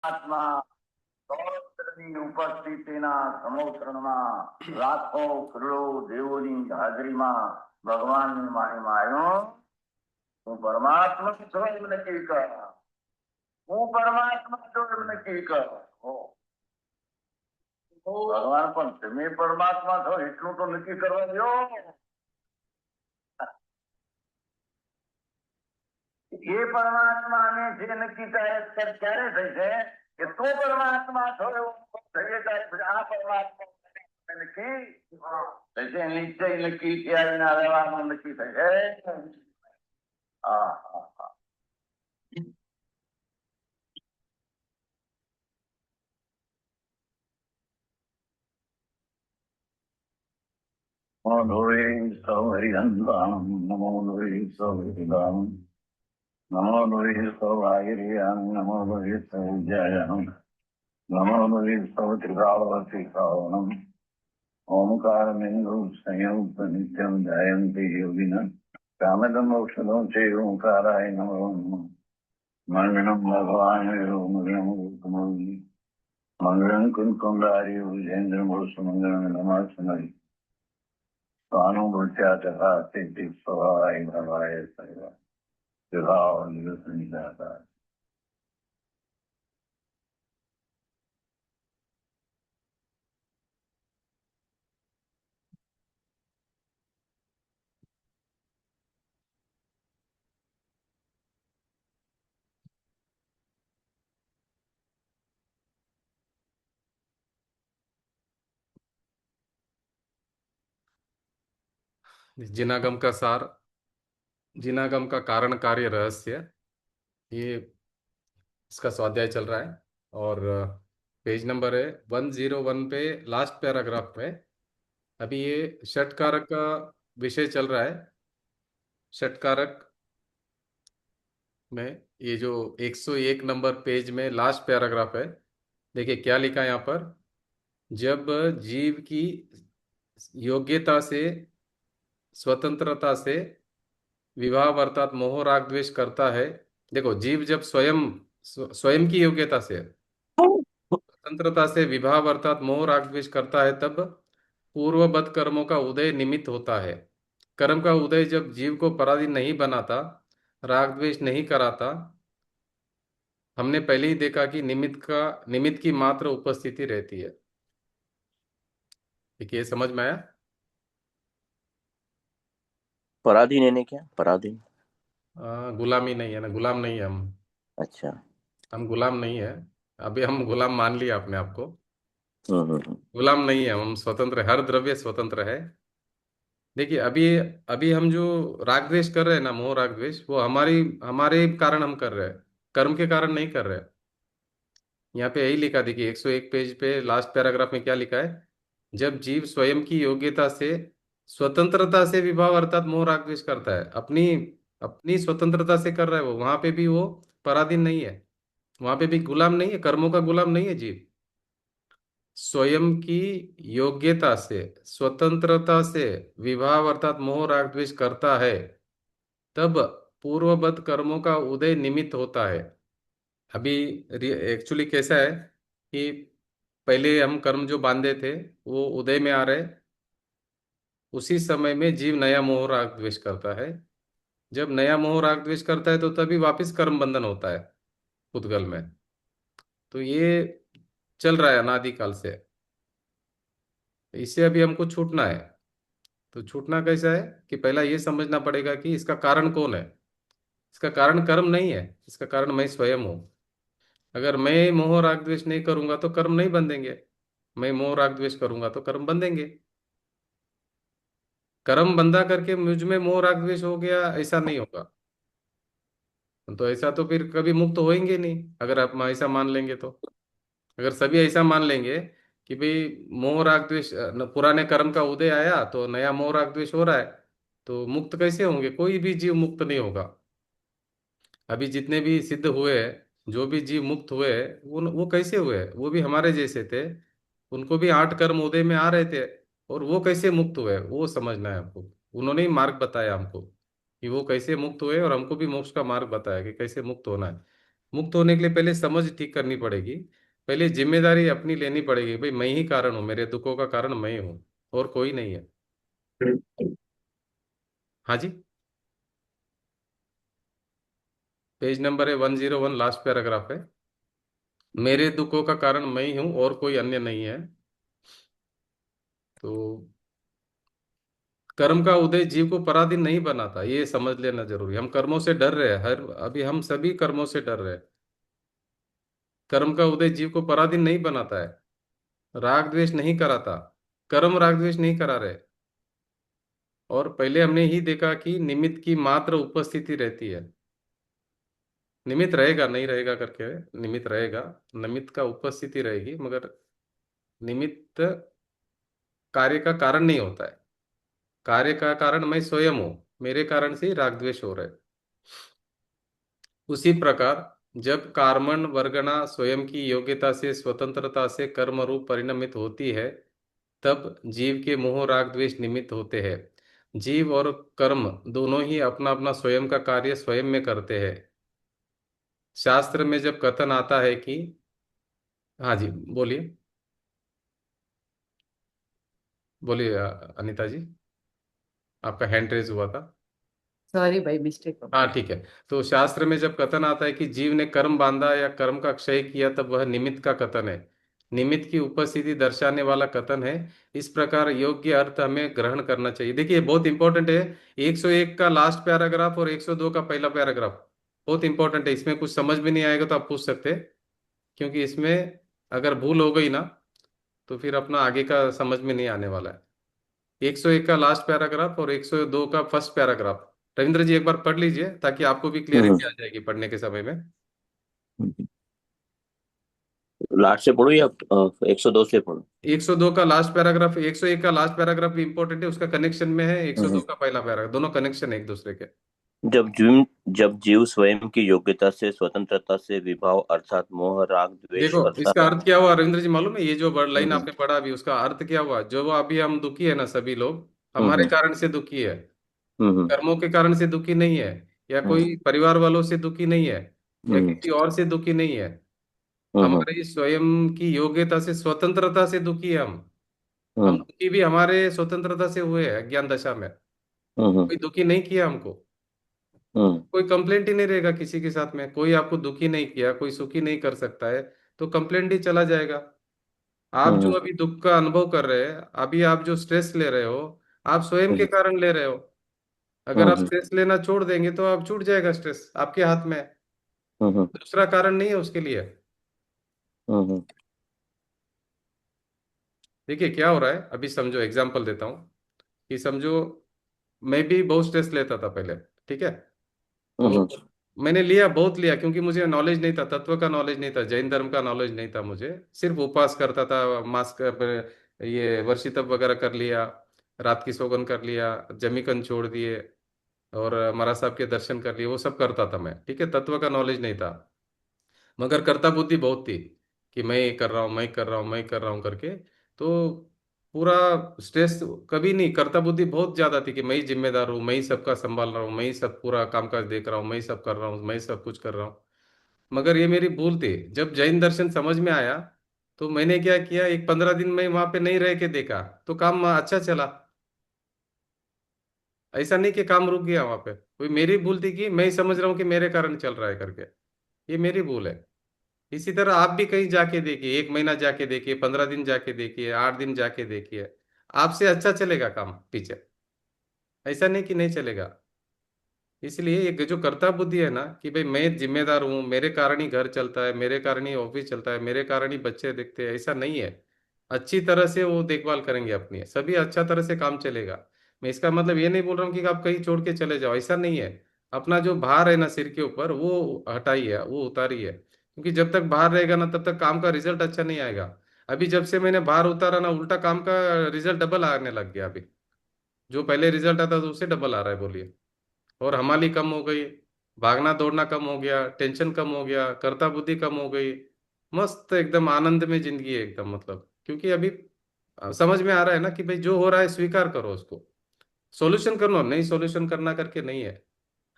આત્મા ગૌત્રની ઉપસ્થિતિના સમોત્તરમાં લાખો કરોડો દેવોની હાજરીમાં ભગવાનની વાણીમાં આવ્યો, હું પરમાત્મા છું એમ નક્કી કર. હું પરમાત્મા છું એમ નક્કી કર. ભગવાન પણ તમે પરમાત્મા છો એટલું તો નક્કી કરવા દો. એ પરમાત્માને જે નક્કી ક્યારે થઈ છે કે તું પરમાત્મા છો એવું થઈએ ત્યારે આ પરમાત્મા નક્કી થશે. નિશ્ચય નક્કી ત્યારે રહેવાનું નક્કી થશે. હા હા હા. નમો લોહે સૌહરિહંતામ નમો લોહે સૌહરિદામ નમો લોહે સૌહાયરિયામ નમો લોહે સૌજયામ નમો લોહે સૌત્રિકાવતી શ્રાવણમ ઓમકારમેન્દ્ર સંયુક્ત નિત્યમ જયંતિ યોગિના કામદમ ઔષધો છે ઓંકારાય નમો મંગળમ ભગવાન મંગળમ કુંકુંડારી વિજેન્દ્ર મંગળમ નમાસ્મરી स्वानुभूत्या तथा सिद्धि स्वभावाय भवाय सर्व विभाव निदाता. जिनागम का सार, जिनागम का कारण कार्य रहस्य, ये इसका स्वाध्याय चल रहा है और पेज नंबर है 101 पे लास्ट पैराग्राफ में. अभी ये षटकारक का विषय चल रहा है. षटकारक में ये जो 101 नंबर पेज में लास्ट पैराग्राफ है, देखिए क्या लिखा है यहाँ पर. जब जीव की योग्यता से, स्वतंत्रता से विवाह अर्थात मोह राग द्वेष करता है. देखो, जीव जब स्वयं की योग्यता से, स्वतंत्रता से विवाह अर्थात मोह राग द्वेष करता है, तब पूर्वबद्ध कर्मों का उदय निमित्त होता है. कर्म का उदय जब जीव को पराधीन नहीं बनाता, राग द्वेष नहीं कराता, हमने पहले ही देखा कि निमित्त की मात्र उपस्थिति रहती है. ठीक है, समझ में आया? पराधीन है क्या? पराधीन गुलामी नहीं है ना, गुलाम नहीं है हम. अच्छा, हम गुलाम नहीं है. अभी हम गुलाम मान लिया अपने आप को. गुलाम नहीं है हम, स्वतंत्र है. हर द्रव्य स्वतंत्र है. देखिए, अभी अभी हम जो राग द्वेष कर रहे हैं ना, मोह राग द्वेष, वो हमारे कारण हम कर रहे हैं, कर्म के कारण नहीं कर रहे हैं. यहाँ पे यही लिखा, देखिए 101 पेज पे लास्ट पैराग्राफ में क्या लिखा है. जब जीव स्वयं की योग्यता से, स्वतंत्रता से विभाव अर्थात मोह राग द्वेष करता है, अपनी अपनी स्वतंत्रता से कर रहा है, वो वहां पे भी वो पराधीन नहीं है, वहां पे भी गुलाम नहीं है, कर्मों का गुलाम नहीं है जीव. स्वयं की योग्यता से, स्वतंत्रता से विवाह अर्थात मोह राग द्वेष करता है, तब पूर्वबद्ध कर्मों का उदय निमित्त होता है. अभी एक्चुअली कैसा है कि पहले हम कर्म जो बांधे थे वो उदय में आ रहे, उसी समय में जीव नया मोह राग द्वेष करता है. जब नया मोह राग द्वेष करता है तो तभी वापस कर्म बंधन होता है उद्गल में. तो ये चल रहा है अनादिकाल से. इससे अभी हमको छूटना है. तो छूटना कैसा है कि पहला ये समझना पड़ेगा कि इसका कारण कौन है. इसका कारण कर्म नहीं है, इसका कारण मैं स्वयं हूँ. अगर मैं मोह राग द्वेष नहीं करूंगा तो कर्म नहीं बंधेंगे, मैं मोह राग द्वेष करूंगा तो कर्म बंधेंगे. कर्म बंधा करके मुझ में मोह राग द्वेष हो गया, ऐसा नहीं होगा. तो ऐसा तो फिर कभी मुक्त होएंगे नहीं, अगर आप ऐसा मान लेंगे तो. अगर सभी ऐसा मान लेंगे कि भाई मोह राग द्वेष, पुराने कर्म का उदय आया तो नया मोह राग द्वेष हो रहा है, तो मुक्त कैसे होंगे? कोई भी जीव मुक्त नहीं होगा. अभी जितने भी सिद्ध हुए, जो भी जीव मुक्त हुए, वो कैसे हुए? वो भी हमारे जैसे थे. उनको भी 8 कर्म उदय में आ रहे थे, और वो कैसे मुक्त हुए वो समझना है हमको. उन्होंने ही मार्ग बताया हमको कि वो कैसे मुक्त हुए, और हमको भी मोक्ष का मार्ग बताया कि कैसे मुक्त होना है. मुक्त होने के लिए पहले समझ ठीक करनी पड़ेगी, पहले जिम्मेदारी अपनी लेनी पड़ेगी, भाई मैं ही कारण हूँ, मेरे दुखों का कारण मैं ही हूँ, और कोई नहीं है। हाँ जी। पेज नंबर है 101, लास्ट पैराग्राफ है। मेरे दुखों का कारण मैं ही हूँ और कोई अन्य नहीं है। तो कर्म का उदय जीव को पराधीन नहीं बनाता, ये समझ लेना जरूरी है। हम कर्मों से डर रहे हैं, हर अभी हम सभी कर्मों से डर रहे हैं। कर्म का उदय जीव को पराधीन नहीं बनाता है, राग द्वेष नहीं कराता, कर्म राग द्वेष नहीं करा रहे। और पहले हमने ही देखा कि निमित्त की मात्र उपस्थिति रहती है। निमित्त रहेगा नहीं रहेगा करके, निमित्त रहेगा, निमित्त का उपस्थिति रहेगी, मगर निमित्त कार्य का कारण नहीं होता है। कार्य का कारण मैं स्वयं हूँ, मेरे कारण से ही राग द्वेष हो रहा है। उसी प्रकार जब कार्मण वर्गणा स्वयं की योग्यता से स्वतंत्रता से कर्म रूप परिणमित होती है, तब जीव के मोह राग द्वेष निमित्त होते हैं। जीव और कर्म दोनों ही अपना अपना स्वयं का कार्य स्वयं में करते हैं। शास्त्र में जब कथन आता है कि, हाँ जी बोलिए, बोलिए अनीता जी, आपका हैंड रेज हुआ था। सॉरी भाई, मिस्टेक हो हाँ गया। ठीक है। तो शास्त्र में जब कथन आता है कि जीव ने कर्म बांधा या कर्म का क्षय किया, तब वह निमित्त का कथन है, निमित्त की उपस्थिति दर्शाने वाला कथन है। इस प्रकार योग्य अर्थ हमें ग्रहण करना चाहिए। देखिए बहुत इंपॉर्टेंट है, 101 का लास्ट पैराग्राफ और 102 का पहला पैराग्राफ बहुत इंपॉर्टेंट है। इसमें कुछ समझ में नहीं आएगा तो आप पूछ सकते हैं, क्योंकि इसमें अगर भूल हो गई ना तो फिर अपना आगे का समझ में नहीं आने वाला है। 101 का लास्ट पैराग्राफ और 102 का फर्स्ट पैराग्राफ रविंद्र जी एक बार पढ़ लीजिए, ताकि आपको भी हम्म क्लियरिटी आ जाएगी पढ़ने के समय में। लास्ट से पढ़ो या 102 से पढ़ो? 102 का लास्ट पैराग्राफ, 101 का लास्ट पैराग्राफ भी इंपॉर्टेंट है, उसका कनेक्शन में है 102 हम्म। का पहला पैराग्राफ, दोनों कनेक्शन है एक दूसरे के। जब जीव स्वयं की योग्यता से स्वतंत्रता से विभाव अर्थात मोह राग द्वेष देखो करता इसका है। अर्थ क्या हुआ रविंद्र जी मालूम है, ये जो वर्ड लाइन हम्म आपने पढ़ा अभी, उसका अर्थ क्या हुआ? जो वो अभी हम दुखी है ना, सभी लोग हमारे हम्म कारण से दुखी है, हम्म कर्मों के कारण से दुखी नहीं है, या हम्म कोई परिवार वालों से दुखी नहीं है, या हम्म किसी और से दुखी नहीं है। हम्म हमारी स्वयं की योग्यता से स्वतंत्रता से दुखी है हम हम्म दुखी भी हमारे स्वतंत्रता से हुए हैं ज्ञान दशा में। हम्म कोई दुखी नहीं किया हमको, हम्म कोई कंप्लेंट ही नहीं रहेगा किसी के साथ में, कोई आपको दुखी नहीं किया, कोई सुखी नहीं कर सकता है, तो कंप्लेंट ही चला जाएगा। आप जो हम्म अभी दुख का अनुभव कर रहे हैं, अभी आप जो स्ट्रेस ले रहे हो, आप स्वयं के कारण ले रहे हो। अगर आप हम्म स्ट्रेस लेना छोड़ देंगे तो आप छूट जाएगा, स्ट्रेस आपके हाथ में है। हम्म दूसरा कारण नहीं है उसके लिए। हम्म देखिए क्या हो रहा है, अभी समझो एग्जांपल देता हूँ, कि समझो मैं भी बहुत स्ट्रेस लेता था पहले, ठीक है। तो हम्म मैंने लिया, बहुत लिया, क्योंकि मुझे नॉलेज नहीं था, तत्व का नॉलेज नहीं था, जैन धर्म का नॉलेज नहीं था मुझे। सिर्फ उपवास करता था, मास्क ये वर्षी तप वगैरह कर लिया, रात की सौगंध कर लिया, जमीकंद छोड़ दिए, और महाराज साहब के दर्शन कर लिए, वो सब करता था मैं, ठीक है। तत्व का नॉलेज नहीं था, मगर कर्ता बुद्धि बहुत थी, कि मैं ये कर रहा हूँ, मैं कर रहा हूँ, मैं कर रहा हूँ करके। तो पूरा स्ट्रेस कभी नहीं, कर्ता बुद्धि बहुत ज्यादा थी, कि मैं ही जिम्मेदार हूँ, मैं ही सबका संभाल रहा हूँ, मैं ही सब पूरा कामकाज देख रहा हूँ, मैं ही सब कर रहा हूँ, मैं ही सब कुछ कर रहा हूँ। मगर ये मेरी भूल थी। जब जैन दर्शन समझ में आया, तो मैंने क्या किया, एक 15 दिन में वहां पे नहीं रह के देखा, तो काम अच्छा चला। ऐसा नहीं कि काम रुक गया वहां पे, कोई मेरी भूल थी, कि मैं ही समझ रहा हूँ कि मेरे कारण चल रहा है करके, ये मेरी भूल है। इसी तरह आप भी कहीं जाके देखिए, 1 महीना जाके देखिए, 15 दिन जाके देखिए, 8 दिन जाके देखिए, आपसे अच्छा चलेगा काम पीछे, ऐसा नहीं कि नहीं चलेगा। इसलिए ये जो कर्ता बुद्धि है ना, कि भाई मैं जिम्मेदार हूँ, मेरे कारण ही घर चलता है, मेरे कारण ही ऑफिस चलता है, मेरे कारण ही बच्चे दिखते हैं, ऐसा नहीं है। अच्छी तरह से वो देखभाल करेंगे अपनी, सभी अच्छा तरह से काम चलेगा। मैं इसका मतलब ये नहीं बोल रहा हूँ कि आप कहीं छोड़ के चले जाओ, ऐसा नहीं है। अपना जो भार है ना सिर के ऊपर, वो हटाइए, वो उतारिए, क्योंकि जब तक भार रहेगा ना, तब तक काम का रिजल्ट अच्छा नहीं आएगा। अभी जब से मैंने भार उतारा ना, उल्टा काम का रिजल्ट डबल आने लग गया अभी। जो पहले रिजल्ट आता था उससे डबल आ रहा है, बोलिए। और हमारी कम हो गई, भागना दौड़ना कम हो गया, टेंशन कम हो गया, कर्ता बुद्धि कम हो गई, मस्त एकदम आनंद में जिंदगी है एकदम, मतलब क्योंकि अभी समझ में आ रहा है ना, कि भाई जो हो रहा है स्वीकार करो उसको, सॉल्यूशन करो, नहीं सॉल्यूशन करना करके नहीं है।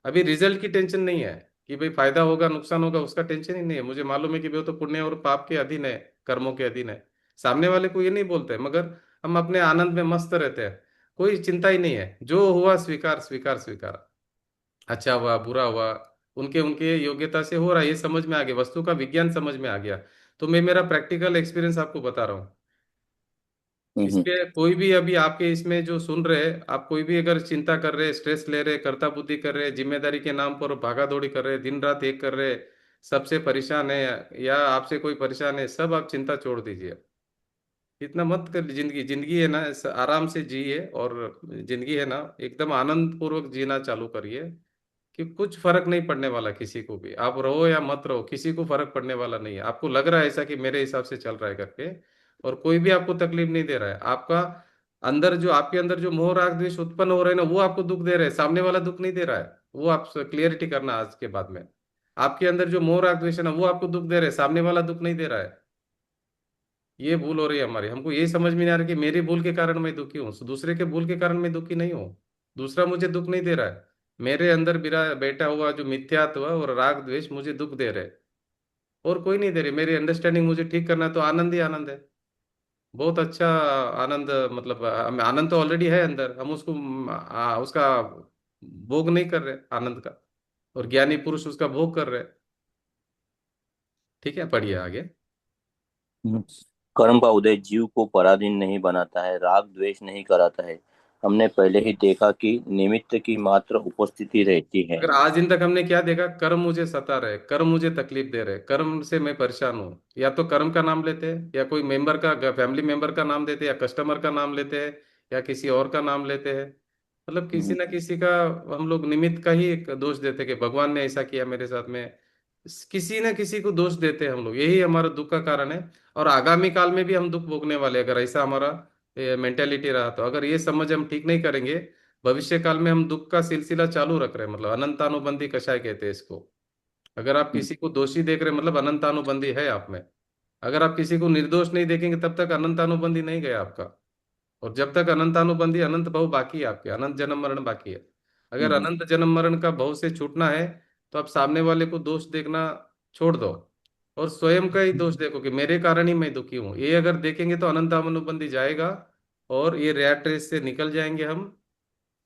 अभी रिजल्ट की टेंशन नहीं है, कि भाई फायदा होगा नुकसान होगा उसका टेंशन ही नहीं है। मुझे मालूम है कि वो तो पुण्य और पाप के अधीन है, कर्मों के अधीन है। सामने वाले को ये नहीं बोलते, मगर हम अपने आनंद में मस्त रहते हैं। कोई चिंता ही नहीं है, जो हुआ स्वीकार स्वीकार स्वीकार। अच्छा हुआ बुरा हुआ, उनके उनके योग्यता से हो रहा है, ये समझ में आ गया, वस्तु का विज्ञान समझ में आ गया। तो मैं मेरा प्रैक्टिकल एक्सपीरियंस आपको बता रहा हूँ। हम्म। इसलिए कोई भी अभी आपके इसमें जो सुन रहे हैं, आप कोई भी अगर चिंता कर रहे, स्ट्रेस ले रहे, कर्ता बुद्धि कर रहे, जिम्मेदारी के नाम पर भागा दौड़ी कर रहे, दिन रात एक कर रहे, सबसे परेशान है या आपसे कोई परेशान है, सब आप चिंता छोड़ दीजिए। इतना मत कर, जिंदगी जिंदगी है ना, आराम से जिए। और जिंदगी है ना, एकदम आनंद पूर्वक जीना चालू करिए। कि कुछ फर्क नहीं पड़ने वाला किसी को भी, आप रहो या मत रहो, किसी को फर्क पड़ने वाला नहीं है। आपको लग रहा है ऐसा कि मेरे हिसाब से चल रहा है करके, और कोई भी आपको तकलीफ नहीं दे रहा है। आपका अंदर जो, आपके अंदर जो मोह राग द्वेष उत्पन्न हो रहे हैं ना, वो आपको दुख दे रहे हैं, सामने वाला दुख नहीं दे रहा है। वो आप क्लियरिटी करना आज के बाद में। आपके अंदर जो मोह राग द्वेष है ना, वो आपको दुख दे रहे हैं, सामने वाला दुख नहीं दे रहा है। ये भूल हो रही है हमारी। हमको ये समझ में नहीं आ रहा कि मेरी भूल के कारण मैं दुखी हूँ, दूसरे के भूल के कारण मैं दुखी नहीं हूँ। दूसरा मुझे दुख नहीं दे रहा है। मेरे अंदर बिरा बैठा हुआ जो मिथ्यात्व और राग द्वेष मुझे दुख दे रहे, और कोई नहीं दे रहे। मेरी अंडरस्टैंडिंग मुझे ठीक करना है, तो आनंद ही आनंद है। बहुत अच्छा आनंद, मतलब आनंद तो ऑलरेडी है अंदर, हम उसको उसका भोग नहीं कर रहे आनंद का। और ज्ञानी पुरुष उसका भोग कर रहे। ठीक है, पढ़िए आगे। हम्म। कर्म का उदय जीव को पराधीन नहीं बनाता है, राग द्वेष नहीं कराता है। हमने पहले ही देखा कि निमित्त की मात्र उपस्थिति रहती है। अगर आज दिन तक हमने क्या देखा, कर्म मुझे सता रहे, कर्म मुझे तकलीफ दे रहे, कर्म से मैं परेशान हूँ, या तो कर्म का नाम लेते हैं, या कोई मेंबर का, फैमिली मेंबर का नाम लेते हैं, या कस्टमर का नाम लेते हैं, या किसी और का नाम लेते हैं। मतलब किसी हम्म। ना किसी का हम लोग निमित्त का ही एक दोष देते कि भगवान ने ऐसा किया मेरे साथ में। किसी ना किसी को दोष देते हैं हम लोग, यही हमारा दुख का कारण है। और आगामी काल में भी हम दुख भोगने वाले हैं, अगर ऐसा हमारा मेंटेलिटी रहा तो। अगर ये समझ हम ठीक नहीं करेंगे, भविष्य काल में हम दुख का सिलसिला चालू रख रहे हैं, मतलब अनंतानुबंधी कषाय कहते हैं इसको। अगर आप किसी को दोषी देख रहे हैं, मतलब अनंतानुबंधी है आप में। अगर आप किसी को निर्दोष नहीं देखेंगे, तब तक अनंतानुबंधी नहीं गया आपका। और जब तक अनंतानुबंधी, अनंत भव बाकी है आपके, अनंत जन्म मरण बाकी है। अगर हम्म। अनंत जन्म मरण का भव से छूटना है, तो आप सामने वाले को दोष देखना छोड़ दो, और स्वयं का ही दोष देखो कि मेरे कारण ही मैं दुखी हूँ। ये अगर देखेंगे तो अनंतानुबंधी जाएगा, और ये रैट रेस से निकल जाएंगे हम,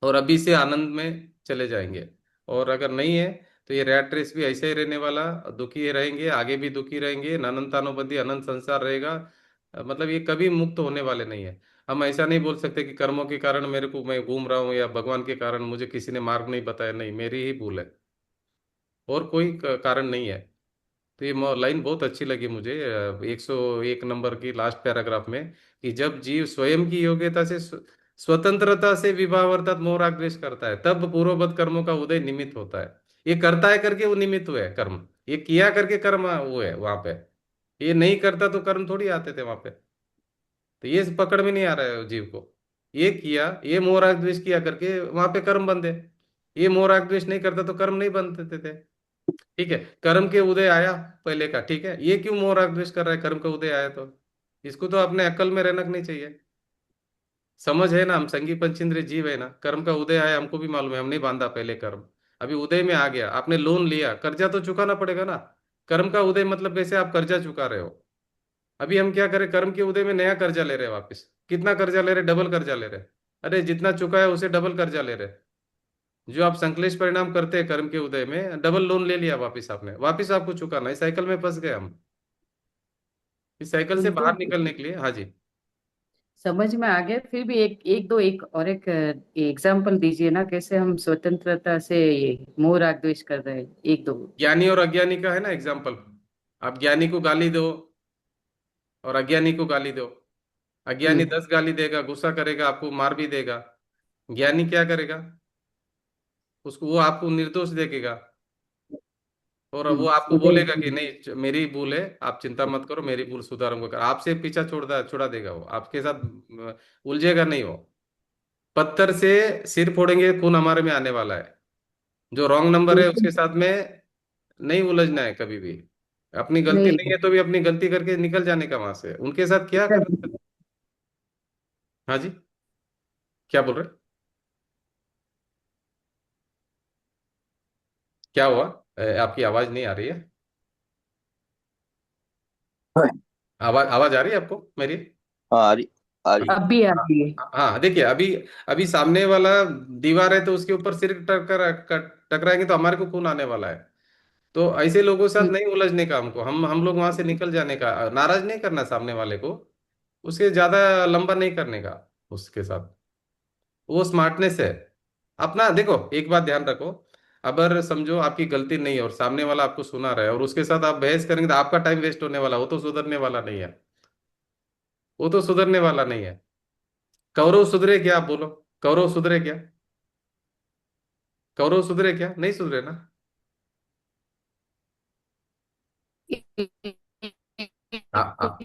और अभी से आनंद में चले जाएंगे। और अगर नहीं है, तो ये रैट रेस भी ऐसे ही रहने वाला, दुखी रहेंगे, आगे भी दुखी रहेंगे, अनंतानुबंधी अनंत संसार रहेगा। मतलब ये कभी मुक्त होने वाले नहीं है। हम ऐसा नहीं बोल सकते कि कर्मों के कारण मेरे को, मैं घूम रहा हूँ, या भगवान के कारण मुझे किसी ने मार्ग नहीं बताया, नहीं, मेरी ही भूल है, और कोई कारण नहीं है। तो ये लाइन बहुत अच्छी लगी मुझे, 101 नंबर की लास्ट पैराग्राफ में, कि जब जीव स्वयं की योग्यता से स्वतंत्रता से विभाव अर्थात मोह राग द्वेष करता है, तब पूर्ववत कर्मों का उदय निमित्त होता है। ये करता है करके वो निमित्त हुए कर्म, ये किया करके कर्म वो है वहां पे। ये नहीं करता तो कर्म थोड़ी आते थे वहां पे। तो ये पकड़ में नहीं आ रहा है जीव को। ये किया, ये मोह राग द्वेष किया करके वहां पे कर्म बंधे। ये मोह राग द्वेष नहीं करता तो कर्म नहीं बनते थे। ठीक है, कर्म के उदय आया पहले का, ठीक है, ये क्यों मोह राग द्वेष कर रहा है, कर्म का उदय आया तो। इसको तो अपने अक्ल में रहना नहीं चाहिए। समझ है ना, हम संगी पंचेंद्रिय जीव है ना, कर्म का उदय आया हमको भी मालूम है, हम नहीं बांधा पहले कर्म। अभी उदय में आ गया, आपने लोन लिया, कर्जा तो चुकाना पड़ेगा ना। कर्म का उदय मतलब कैसे आप कर्जा चुका रहे हो। अभी हम क्या करें, कर्म के उदय में नया कर्जा ले रहे हैं वापस। कितना कर्जा ले रहे, डबल कर्जा ले रहे। अरे जितना चुका है उसे डबल कर्जा ले रहे। जो आप संश्लेष परिणाम करते हैं कर्म के उदय में, डबल लोन ले लिया वापस आपने, वापस आपको चुकाना है। इस साइकिल में फंस गए हम। इस साइकिल से बाहर बिल्कुल निकलने के लिए, हाँ जी। समझ में आ गया। फिर भी एक एग्जाम्पल दीजिए ना, कैसे हम स्वतंत्रता से ये मोह राग द्वेष कर रहे हैं, एक दो। ज्ञानी और अज्ञानी का है ना एग्जाम्पल। आप ज्ञानी को गाली दो, और अज्ञानी को गाली दो। अज्ञानी हम्म 10 गाली देगा, गुस्सा करेगा, आपको मार भी देगा। ज्ञानी क्या करेगा, उसको वो आपको निर्दोष देखेगा, और वो आपको उदय बोलेगा कि नहीं, मेरी ही भूल है, आप चिंता मत करो, मेरी भूल सुधारूंगा। आपसे पीछा छुड़ा देगा, वो आपके साथ उलझेगा नहीं वो। पत्थर से सिर फोड़ेंगे, खून हमारे में आने वाला है। जो रॉन्ग नंबर है बिल्कुल उसके साथ में नहीं उलझना है कभी भी। अपनी गलती नहीं। नहीं है तो भी अपनी गलती करके निकल जाने का वहां से, उनके साथ क्या कर। हाँ जी, क्या बोल रहे, क्या हुआ। आपकी आवाज नहीं आ रही है। आवाज आवाज आ रही है आपको मेरी? हाँ, आ रही, आ रही। अब भी आ हाँ। रही है। हाँ, देखिए अभी, अभी सामने वाला दीवार है तो उसके ऊपर सिर टकराएंगे तो हमारे को खून आने वाला है। तो ऐसे लोगों के साथ हम्म, नहीं उलझने का हमको, हम लोग वहां से निकल जाने का, नाराज नहीं करना सामने वाले को, उसके ज्यादा लंबा नहीं करने का उसके साथ। वो स्मार्टनेस है। अपना देखो, एक बात ध्यान रखो, अगर समझो आपकी गलती नहीं है और सामने वाला आपको सुना रहा है और उसके साथ आप बहस करेंगे तो आपका टाइम वेस्ट होने वाला, वो तो सुधरने वाला नहीं है। वो तो सुधरने वाला नहीं है। कौरव सुधरे क्या, आप बोलो? कौरव सुधरे क्या? कौरव सुधरे क्या? नहीं सुधरे ना। हाँ,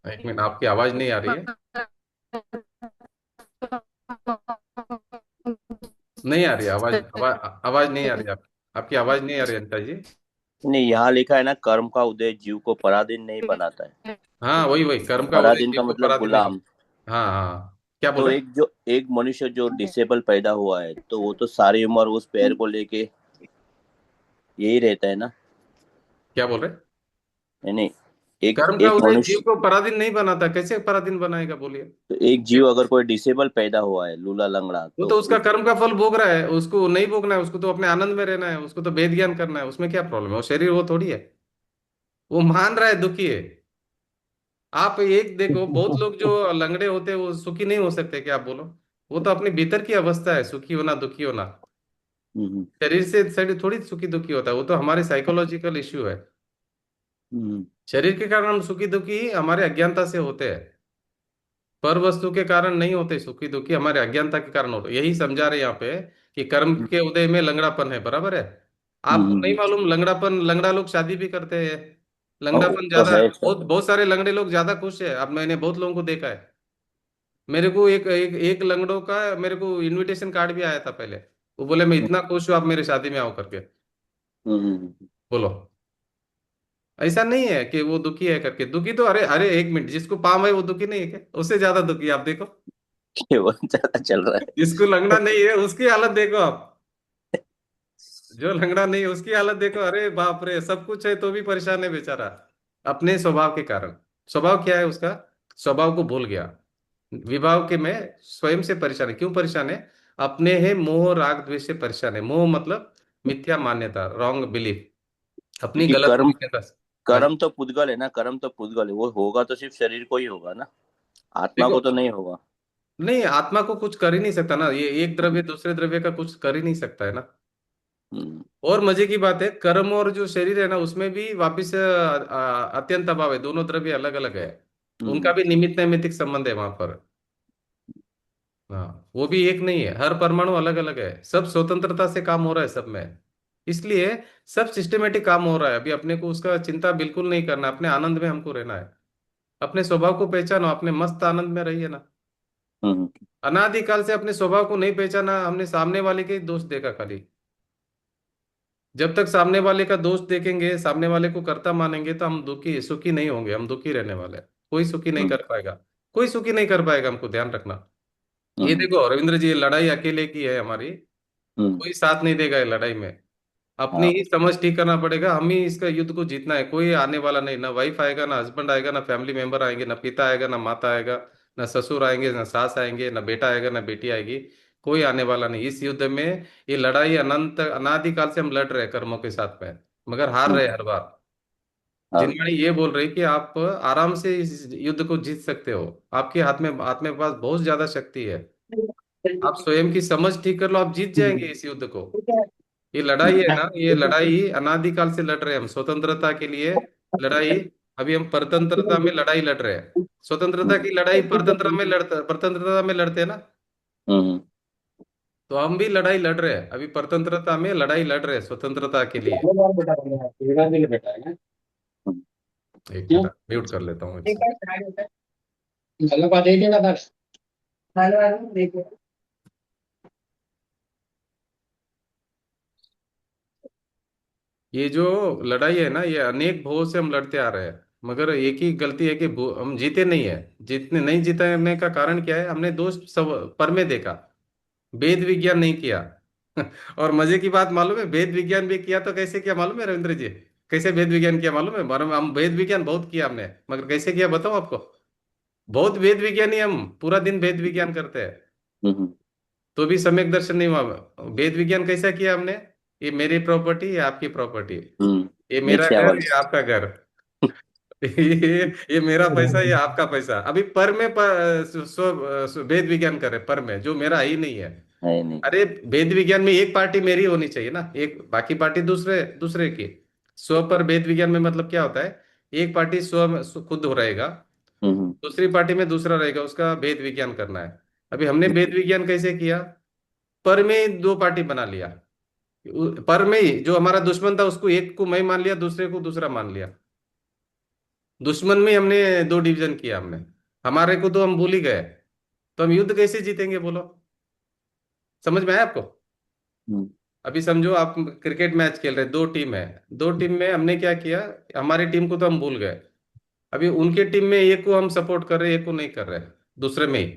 एक मिनट, आपकी आवाज नहीं आ रही है। नहीं आ रही है आवाज, आवाज नहीं आ रही है आपकी आवाज नहीं आ रही है अनिता जी। नहीं, यहाँ लिखा है ना, कर्म का उदय जीव को पराधीन नहीं बनाता है। हाँ, वही वही, कर्म का उदय पराधीन जीव का को मतलब पराधीन नहीं गुलाम। बना। हाँ हाँ, क्या तो बोले? एक मनुष्य जो डिसेबल पैदा हुआ है, तो वो तो सारी उम्र उस पैर को लेके यही रहता है ना। क्या बोल रहे? यानी एक कर्म का एक उदय जीव मनुष्य, को पराधीन नहीं बनाता, कैसे पराधीन बनाएगा बोलिए? तो एक जीव अगर कोई डिसेबल पैदा हुआ है, लूला लंगड़ा, वो तो तो उसका कर्म का फल भोग रहा है, उसको नहीं भोगना है, उसको तो अपने आनंद में रहना है, उसको तो वेद ज्ञान करना है, उसमें क्या प्रॉब्लम है? वो शरीर वो थोड़ी है। वो मान रहा है दुखी है। आप एक देखो, बहुत लोग जो लंगड़े होते हैं वो सुखी नहीं हो सकते क्या, आप बोलो? वो तो अपने भीतर की अवस्था है, सुखी होना दुखी होना। हम्म, शरीर थोड़ी सुखी दुखी होता है, वो तो हमारे साइकोलॉजिकल इश्यू है। हम्म, शरीर के कारण हम सुखी दुखी हमारे अज्ञानता से होते हैं। पर वस्तु के कारण नहीं होते सुखी दुखी, हमारे अज्ञानता के कारण होते, यही समझा रहे यहाँ पे कि कर्म के उदय में लंगड़ापन है, बराबर है। आपको नहीं हम्म, मालूम लंगड़ापन, लंगड़ा लोग शादी भी करते हैं। वो लंगड़ापन तो ज्यादा, है बहुत सर। बहुत सारे लंगड़े लोग ज्यादा खुश है, अब मैंने बहुत लोगों को देखा है। मेरे को एक लंगड़ों का मेरे को इनविटेशन कार्ड भी आया था पहले। वो बोले मैं इतना खुश हूँ आप मेरी शादी में आओ करके। बोलो, ऐसा नहीं है कि वो दुखी है करके, दुखी तो, अरे अरे एक मिनट, जिसको पाम है वो दुखी नहीं है क्या? उससे ज्यादा दुखी है, आप देखो। वो ज्यादा चल रहा जिसको लंगड़ा है। नहीं है उसकी हालत देखो आप। जो लंगड़ा नहीं है उसकी हालत देखो, अरे बाप रे, सब कुछ है तो भी परेशान है बेचारा। अपने स्वभाव के कारण। स्वभाव क्या है उसका? स्वभाव को भूल गया। विभाव के में स्वयं से परेशान है, क्यों परेशान है? अपने है मोह राग द्वेष से परेशान है। मोह मतलब मिथ्या मान्यता, रॉन्ग बिलीफ, अपनी क्योंकि गलत कर्म मान्यता। हाँ जी। कर्म तो पुद्गल है ना, कर्म तो पुद्गल है, वो होगा तो सिर्फ शरीर को ही होगा ना, आत्मा देखो, को तो नहीं होगा। नहीं, आत्मा को कुछ कर ही नहीं सकता ना, ये एक द्रव्य दूसरे द्रव्य का कुछ कर ही नहीं सकता है ना। हम्म, और मजे की बात है, कर्म और जो शरीर है ना उसमें भी वापिस अत्यंत अभाव है, दोनों द्रव्य अलग अलग है। उनका हम्म, भी निमित्त नैमित्तिक संबंध है वहां पर। हाँ, वो भी एक नहीं है, हर परमाणु अलग अलग है, सब स्वतंत्रता से काम हो रहा है सब में। इसलिए सब सिस्टमेटिक काम हो रहा है, अभी अपने को उसका चिंता बिल्कुल नहीं करना, अपने आनंद में हमको रहना है। अपने स्वभाव को पहचानो, अपने मस्त आनंद में रहिए ना। हम्म, अनादिकाल से अपने स्वभाव को नहीं पहचाना हमने, सामने वाले के ही दोष देखा खाली। जब तक सामने वाले का दोष देखेंगे, सामने वाले को कर्ता मानेंगे तो हम दुखी सुखी नहीं होंगे, हम दुखी रहने वाले हैं। कोई सुखी नहीं हम्म, कर पाएगा। कोई सुखी नहीं कर पाएगा, हमको ध्यान रखना। ये हम्म, देखो रविंद्र जी, ये लड़ाई अकेले की है हमारी, हम्म, कोई साथ नहीं देगा ये लड़ाई में। अपनी हाँ, ही समझ ठीक करना पड़ेगा, हम ही इसका युद्ध को जीतना है, कोई आने वाला नहीं, ना वाइफ आएगा, ना हस्बैंड आएगा, ना फैमिली मेंबर आएंगे, ना पिता आएगा, ना माता आएगा, ना ससुर आएंगे, ना सास आएंगे, ना बेटा आएगा, ना बेटी आएगी। कोई आने वाला नहीं इस युद्ध में। ये लड़ाई अनंत अनादिकाल से हम लड़ रहे हैं कर्मों के साथ में, मगर हार रहे हैं हम्म, हर बार। हाँ, जिनवाणी ये बोल रही कि आप आराम से इस युद्ध को जीत सकते हो, आपके हाथ में पास बहुत ज्यादा शक्ति है। आप स्वयं की समझ ठीक कर लो, आप जीत जाएंगे इस युद्ध को। ये लड़ाई है ना, ये लड़ाई अनादिकाल से लड़ रहे हैं हम स्वतंत्रता के लिए। लड़ाई, अभी हम परतंत्रता में लड़ाई लड़ रहे हैं। स्वतंत्रता की लड़ाई परतंत्रता में लड़ते हैं ना। हम्म, तो हम भी लड़ाई लड़ रहे हैं, अभी परतंत्रता में लड़ाई लड़ रहे हैं स्वतंत्रता के लिए। एक मिनट, म्यूट कर लेता हूँ इसे। ये जो लड़ाई है ना, ये अनेक भवों से हम लड़ते आ रहे हैं, मगर एक ही गलती है कि हम जीते नहीं है। जीतने नहीं जीतने का कारण क्या है? हमने दोष सब पर में देखा, वेद विज्ञान नहीं किया। और मजे की बात मालूम है, वेद विज्ञान भी किया तो कैसे किया मालूम है रविंद्र जी? कैसे वेद विज्ञान किया मालूम है? हम वेद विज्ञान बहुत किया हमने, मगर कैसे किया बताओ आपको? बहुत वेद विज्ञानी हम, पूरा दिन वेद विज्ञान करते हैं, हम्म तो भी सम्यक दर्शन नहीं हुआ। वेद विज्ञान कैसा किया हमने? ये मेरी प्रॉपर्टी, ये आपकी प्रॉपर्टी, ये मेरा घर, मिथ्यावादी। ये आपका घर, ये मेरा पैसा, ये आपका पैसा। अभी पर में वेद विज्ञान कर रहे, पर में जो मेरा ही नहीं है। है नहीं। अरे वेद विज्ञान में एक पार्टी मेरी होनी चाहिए ना, एक बाकी पार्टी दूसरे दूसरे की। स्व पर वेद विज्ञान में मतलब क्या होता है? एक पार्टी खुद हो रहेगा, हम्म दूसरी पार्टी में दूसरा रहेगा, उसका भेद विज्ञान करना है। अभी हमने भेद विज्ञान कैसे किया? पर में ही दो पार्टी बना लिया। पर में ही जो हमारा दुश्मन था उसको एक को मैं मान लिया, दूसरे को दूसरा मान लिया। दुश्मन में हमने दो डिवीजन किया हमने, हमारे को तो हम भूल ही गए। तो हम युद्ध कैसे जीतेंगे बोलो? समझ में आया आपको? हम्म अभी समझो आप क्रिकेट मैच खेल रहे, दो टीम है, दो टीम में हमने क्या किया, हमारी टीम को तो हम भूल गए। अभी उनके टीम में एक को हम सपोर्ट कर रहे, एक को नहीं कर रहे, दूसरे में ही।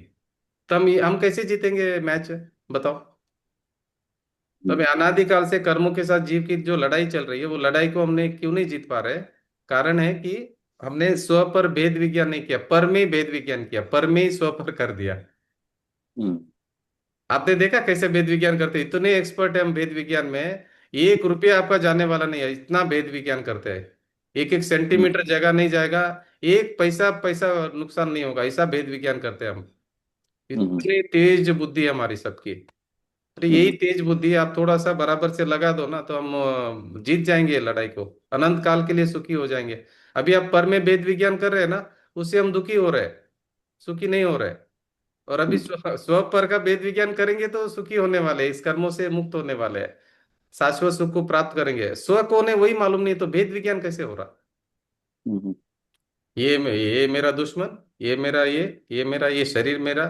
तो हम कैसे जीतेंगे मैच, बताओ? तो हम्म अभी अनादिकाल से कर्मों के साथ जीव की जो लड़ाई चल रही है, वो लड़ाई को हमने क्यों नहीं जीत पा रहे? कारण है कि हमने स्व पर भेद विज्ञान नहीं किया, पर में ही भेद विज्ञान किया, पर में ही स्व पर कर दिया। हम्म आपने देखा कैसे भेद विज्ञान करते हैं? इतने एक्सपर्ट है हम भेद विज्ञान में, एक रुपया आपका जाने वाला नहीं है, इतना भेद विज्ञान करते हैं। एक एक हम्म सेंटीमीटर जगह नहीं जाएगा, एक पैसा पैसा नुकसान नहीं होगा, ऐसा भेद विज्ञान करते हैं हम। हम्म इतनी तेज बुद्धि है हमारी सबकी। तो यही हम्म तेज बुद्धि आप थोड़ा सा बराबर से लगा दो ना, तो हम जीत जाएंगे ये लड़ाई को, अनंत काल के लिए सुखी हो जाएंगे। अभी आप पर में भेद विज्ञान कर रहे हैं ना, उससे हम दुखी हो रहे हैं, सुखी नहीं हो रहे। और अभी हम्म स्व पर का भेद विज्ञान करेंगे तो सुखी होने वाले हैं, इस कर्मों से मुक्त होने वाले हैं, शाश्वत सुख को प्राप्त करेंगे। स्व कौन है वही मालूम नहीं, तो भेद विज्ञान कैसे हो रहा? हम्म ये मेरा दुश्मन, ये मेरा ये शरीर मेरा,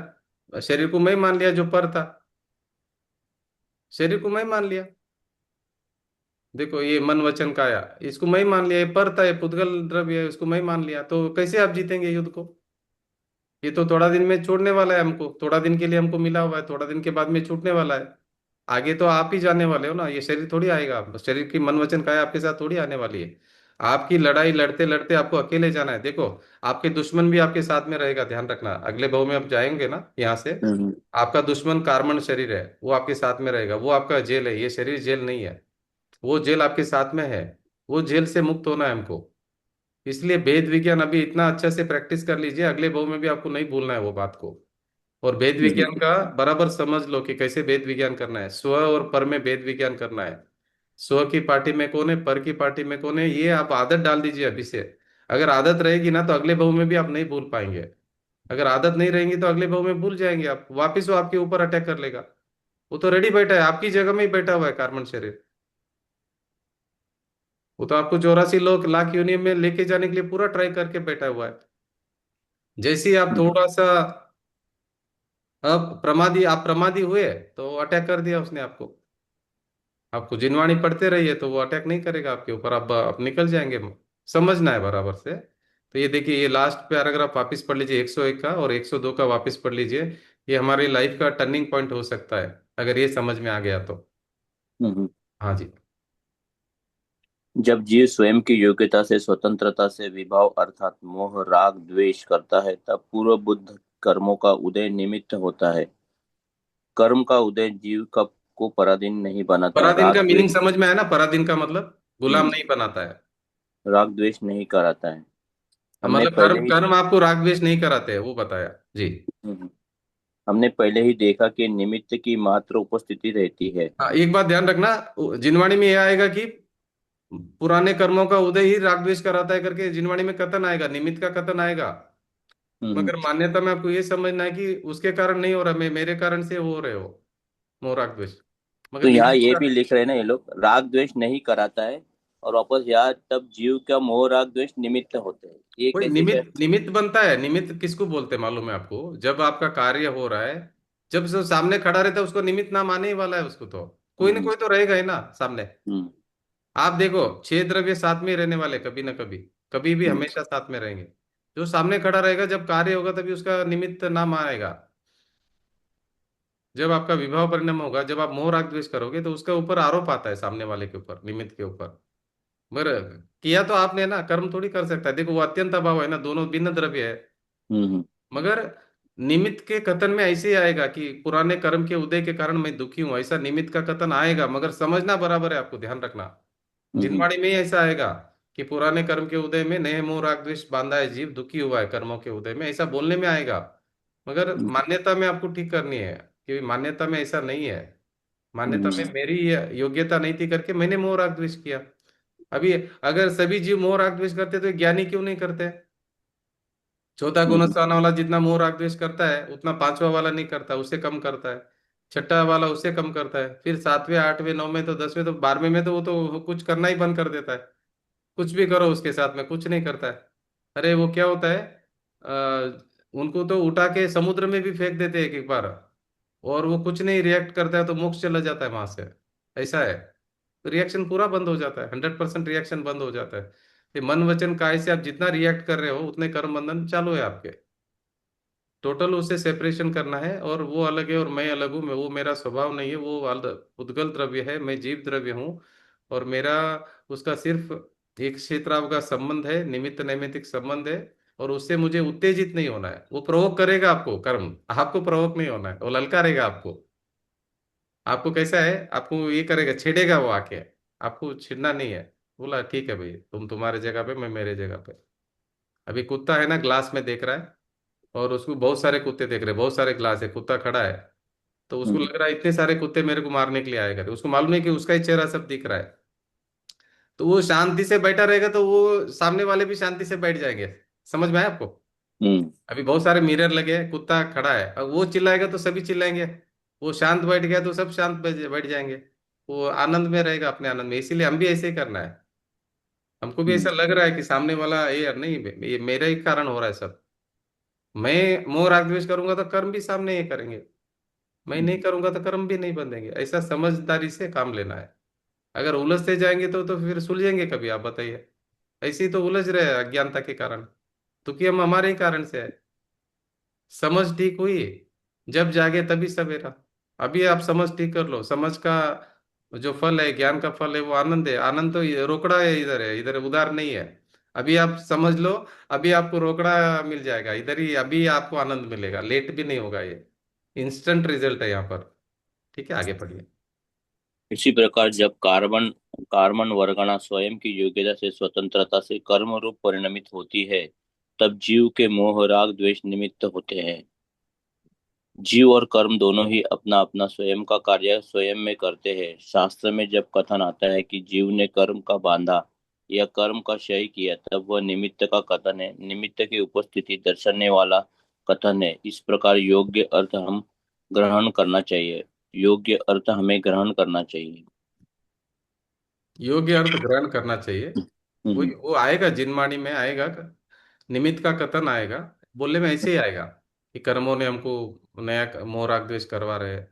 शरीर को मैं मान लिया जो पर था, शरीर को मैं मान लिया। देखो ये मन वचन काया, इसको मैं मान लिया, ये पर था, ये पुद्गल द्रव्य है, इसको मैं मान लिया, तो कैसे आप जीतेंगे युद्ध को? ये तो थोड़ा दिन में छोड़ने वाला है हमको, थोड़ा दिन के लिए हमको मिला हुआ है, थोड़ा दिन के बाद में छूटने वाला है। आगे तो आप ही जाने वाले हो ना, ये शरीर थोड़ी आएगा, शरीर की मन वचन काया आपके साथ थोड़ी आने वाली है। आपकी लड़ाई लड़ते लड़ते आपको अकेले जाना है। देखो आपके दुश्मन भी आपके साथ में रहेगा, ध्यान रखना, अगले भाव में आप जाएंगे ना यहाँ से, हम्म आपका दुश्मन कार्बन शरीर है, वो आपके साथ में रहेगा, वो आपका जेल है, ये शरीर जेल नहीं है, वो जेल आपके साथ में है। वो जेल से मुक्त होना है हमको। इसलिए वेद विज्ञान अभी इतना अच्छा से प्रैक्टिस कर लीजिए, अगले भाव में भी आपको नहीं भूलना है वो बात को। और वेद विज्ञान हम्म का बराबर समझ लो कि कैसे वेद विज्ञान करना है, स्व और पर में वेद विज्ञान करना है। स्व की पार्टी में कौन है, पर की पार्टी में कौन है, ये आप आदत डाल दीजिए अभी से। अगर आदत रहेगी ना तो अगले भाव में भी आप नहीं भूल पाएंगे। अगर आदत नहीं रहेंगी तो अगले भाव में भूल जाएंगे आप, वापिस वो आपके ऊपर अटैक कर लेगा। वो तो रेडी बैठा है, आपकी जगह में ही बैठा हुआ है कार्बन शरीर। वो तो आपको 84 लाख यूनियन में लेके जाने के लिए पूरा ट्राई करके बैठा हुआ है। जैसे ही आप हम्म थोड़ा सा आप प्रमादी हुए, तो अटैक कर दिया उसने आपको। आपको जिनवाणी पढ़ते रहिए तो वो अटैक नहीं करेगा आपके ऊपर, आप निकल जाएंगे। समझना है बराबर से। तो ये देखिए, ये लास्ट पैराग्राफ वापस पढ़ लीजिए, 101 का और 102 का वापस पढ़ लीजिए। ये हमारी लाइफ का टर्निंग पॉइंट हो सकता है अगर ये समझ में आ गया तो। हम्म। हाँ जी। जब जीव स्वयं की योग्यता से स्वतंत्रता से विभाव अर्थात मोह राग द्वेष करता है तब पूर्व बुद्ध कर्मों का उदय निमित्त होता है। कर्म का उदय जीव का को पराधीन नहीं बनाता, पराधीन राग का मीनिंग द्वेष समझ में आया ना? पराधीन का मतलब गुलाम हम्म, नहीं बनाता है। राग द्वेष नहीं कराता है। हमने मतलब पहले कर्म ही कर्म आपको राग द्वेष नहीं कराते हैं, वो बताया जी। हम्म, हमने पहले ही देखा कि निमित्त की मात्र उपस्थिति रहती है। हाँ, एक बात ध्यान रखना, जिनवाणी में यह आएगा कि पुराने कर्मों का उदय ही राग द्वेष कराता है करके, जिनवाणी में कथन आएगा, निमित्त का कथन आएगा। हम्म, मगर मान्यता में आपको ये समझना है कि उसके कारण नहीं हो रहा, मेरे कारण से हो रहे हो मोह राग द्वेष। मगर तो यहाँ निमित्त ये का, भी लिख रहे हैं ना ये लोग, राग द्वेष नहीं कराता है। और वापस यहाँ तब जीव का मोह राग द्वेष निमित्त होते हैं, ये कोई कैसे क्या? निमित्त निमित्त बनता है। निमित्त किसको बोलते हैं मालूम है आपको? जब आपका कार्य हो रहा है, जब जो सामने खड़ा रहता है उसको निमित्त नाम आने ही वाला है, उसको तो कोई ना हम्म कोई तो रहेगा ही ना सामने। हम्म आप देखो, छह द्रव्य साथ में ही रहने वाले, कभी ना कभी, कभी भी हम्म हमेशा साथ में रहेंगे। जो सामने खड़ा रहेगा जब कार्य होगा तभी उसका निमित्त नाम आएगा। जब आपका विवाह परिणाम होगा, जब आप मोह राग द्वेष करोगे तो उसके ऊपर आरोप आता है सामने वाले के ऊपर, निमित्त के ऊपर। मगर किया तो आपने ना, कर्म थोड़ी कर सकता है। देखो वो अत्यंत अभाव है ना, दोनों भिन्न द्रव्य है। हम्म मगर निमित्त के कथन में ऐसे ही आएगा कि पुराने कर्म के उदय के कारण मैं दुखी हूं, ऐसा निमित्त का कथन आएगा। मगर समझना बराबर है, आपको ध्यान रखना। हम्म जिनवाणी में ही ऐसा आएगा कि पुराने कर्म के उदय में नए मोह राग द्वेष बांधा है जीव, दुखी हुआ है कर्मों के उदय में, ऐसा बोलने में आएगा। मगर हम्म मान्यता में आपको ठीक करनी है कि मान्यता में ऐसा नहीं है। मान्यता हम्म में मेरी योग्यता नहीं थी करके मैंने मोह राग द्वेष किया। अभी अगर सभी जीव मोह राग द्वेष करते तो ज्ञानी क्यों नहीं करते? चौथा गुण हम्म स्थान वाला जितना मोह राग द्वेष करता है उतना पांचवा वाला नहीं करता, उससे कम करता है। छठा वाला उससे कम करता है, फिर सातवें आठवें नौवें तो दसवें तो बारहवें में तो वो तो कुछ करना ही बंद कर देता है। कुछ भी करो उसके साथ में कुछ नहीं करता है। अरे वो क्या होता है, उनको तो उठा के समुद्र में भी फेंक देते हैं एक एक बार, और वो कुछ नहीं रिएक्ट करता है तो मोक्ष चला जाता है वहां से। ऐसा है, रिएक्शन पूरा बंद हो जाता है, 100% रिएक्शन बंद हो जाता है। ये मन वचन काय से आप जितना रिएक्ट कर रहे हो उतने कर्म बंधन चालू है आपके। टोटल उसे सेपरेशन करना है, और वो अलग है और मैं अलग हूँ, मैं वो मेरा स्वभाव नहीं है, वो उद्गल द्रव्य है, मैं जीव द्रव्य हूँ। और मेरा उसका सिर्फ एक क्षेत्राव का संबंध है, निमित्त नैमित्तिक संबंध है। और उससे मुझे उत्तेजित नहीं होना है। वो प्रोवोक करेगा आपको कर्म, आपको प्रोवोक नहीं होना है। वो ललकारेगा आपको। आपको कैसा है, आपको ये करेगा, छेड़ेगा वो आके, आपको छेड़ना नहीं है। बोला ठीक है भाई, तुम तुम्हारे जगह पे, मैं मेरे जगह पे। अभी कुत्ता है ना, ग्लास में देख रहा है, और उसको बहुत सारे कुत्ते देख रहे हैं, बहुत सारे ग्लास है, कुत्ता खड़ा है। तो उसको हम्म लग रहा है इतने सारे कुत्ते मेरे को मारने के लिए आएगा, तो उसको मालूम है कि उसका ही चेहरा सब दिख रहा है। तो वो शांति से बैठा रहेगा, तो वो सामने वाले भी शांति से बैठ जाएंगे। समझ में आया आपको? हम्म अभी बहुत सारे मिरर लगे हैं, कुत्ता खड़ा है, अब वो चिल्लाएगा तो सभी चिल्लाएंगे। वो शांत बैठ गया तो सब शांत बैठ बैठ जाएंगे। वो आनंद में रहेगा, अपने आनंद में। इसीलिए हम भी ऐसे ही करना है। हमको भी ऐसा लग रहा है कि सामने वाला ये यार नहीं, ये मेरे ही कारण हो रहा है सब। मैं मोह राग द्वेष करूंगा तो कर्म भी सामने ये करेंगे, मैं नहीं करूंगा तो कर्म भी नहीं बंधेंगे। ऐसा समझदारी से काम लेना है। अगर उलझते जाएंगे तो फिर सुलझेंगे कभी, आप बताइए। ऐसे ही तो उलझ रहे हैं अज्ञानता के कारण। तो कि हम हमारे ही कारण से है। समझ ठीक हुई, जब जागे तभी सवेरा। अभी आप समझ ठीक कर लो। समझ का जो फल है, ज्ञान का फल है, वो आनंद है। आनंद तो ये रोकड़ा है, इधर उधार नहीं है। अभी आप समझ लो, अभी आपको रोकड़ा मिल जाएगा इधर ही, अभी आपको आनंद मिलेगा, लेट भी नहीं होगा ये। इंस्टेंट रिजल्ट है यहाँ पर। ठीक है, आगे पढ़िए। इसी प्रकार जब कार्बन कार्बन वर्गणा स्वयं की योग्यता से स्वतंत्रता से कर्म रूप परिणमित होती है, तब जीव के मोह राग द्वेष निमित्त होते हैं। जीव और कर्म दोनों ही अपना अपना स्वयं का कार्य स्वयं में करते हैं। शास्त्र में जब कथन आता है कि जीव ने कर्म का बांधा या कर्म का क्षय किया, तब वह निमित्त का कथन है, निमित्त की उपस्थिति दर्शाने वाला कथन है। इस प्रकार योग्य अर्थ हम ग्रहण करना चाहिए, योग्य अर्थ हमें ग्रहण करना चाहिए। योग्य अर्थ ग्रहण करना चाहिए। हम्म वही वो आएगा, जिनवाणी में आएगा, निमित्त का कथन आएगा। बोलने में ऐसे ही आएगा कि कर्मों ने हमको नया मोह राग द्वेष करवा रहे हैं।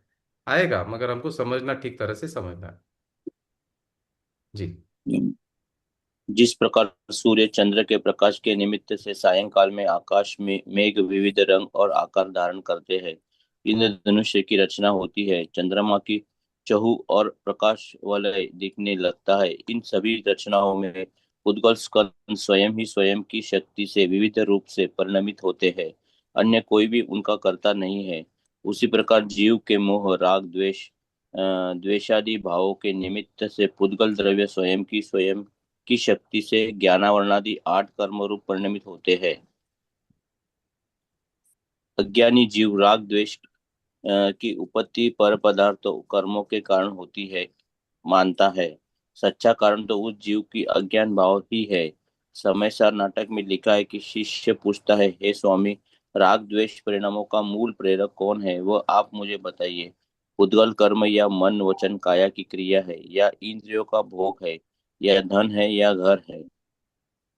आएगा, मगर हमको समझना, ठीक तरह से समझना है। जी। हम्म। जिस प्रकार सूर्य चंद्र के प्रकाश के निमित्त से सायंकाल में आकाश में मेघ विविध रंग और आकार धारण करते हैं, इंद्रधनुष्य की रचना होती है, चंद्रमा की चहु और प्रकाश वलय दिखने लगता है, इन सभी रचनाओं में उद्गल स्कंद स्वयं ही स्वयं की शक्ति से विविध रूप से परिणमित होते हैं, अन्य कोई भी उनका कर्ता नहीं है। उसी प्रकार जीव के मोह राग द्वेषादि भावों के निमित्त से पुद्गल द्रव्य स्वयं की शक्ति से ज्ञानावरणादि 8 कर्म रूप परिणमित होते हैं। अज्ञानी जीव राग द्वेष की उपत्ति पर पदार्थों कर्मों के कारण होती है मानता है। सच्चा कारण तो उस जीव की अज्ञान भाव ही है। समय सार नाटक में लिखा है कि शिष्य पूछता है, हे स्वामी, राग द्वेष परिणामों का मूल प्रेरक कौन है, वह आप मुझे बताइए। उद्गल कर्म या मन वचन काया की क्रिया है, या इंद्रियों का भोग है, या धन है, या घर है।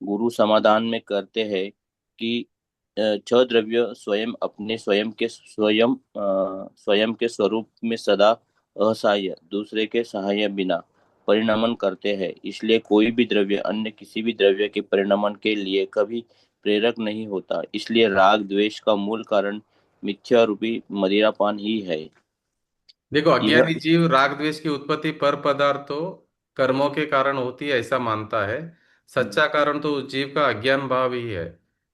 गुरु समाधान में करते हैं कि छह द्रव्य स्वयं अपने स्वयं के स्वरूप में सदा असहाय, दूसरे के सहाय बिना परिणमन करते हैं। इसलिए कोई भी द्रव्य अन्य किसी भी द्रव्य के परिणमन के लिए कभी प्रेरक नहीं होता। इसलिए राग द्वेष का मूल कारण मिथ्या रूपी मदिरापान ही है। देखो, यह अज्ञानी जीव राग द्वेष की उत्पत्ति पर पदार्थों कर्मों के कारण होती है ऐसा मानता है। सच्चा कारण तो उस जीव का अज्ञान भाव ही है।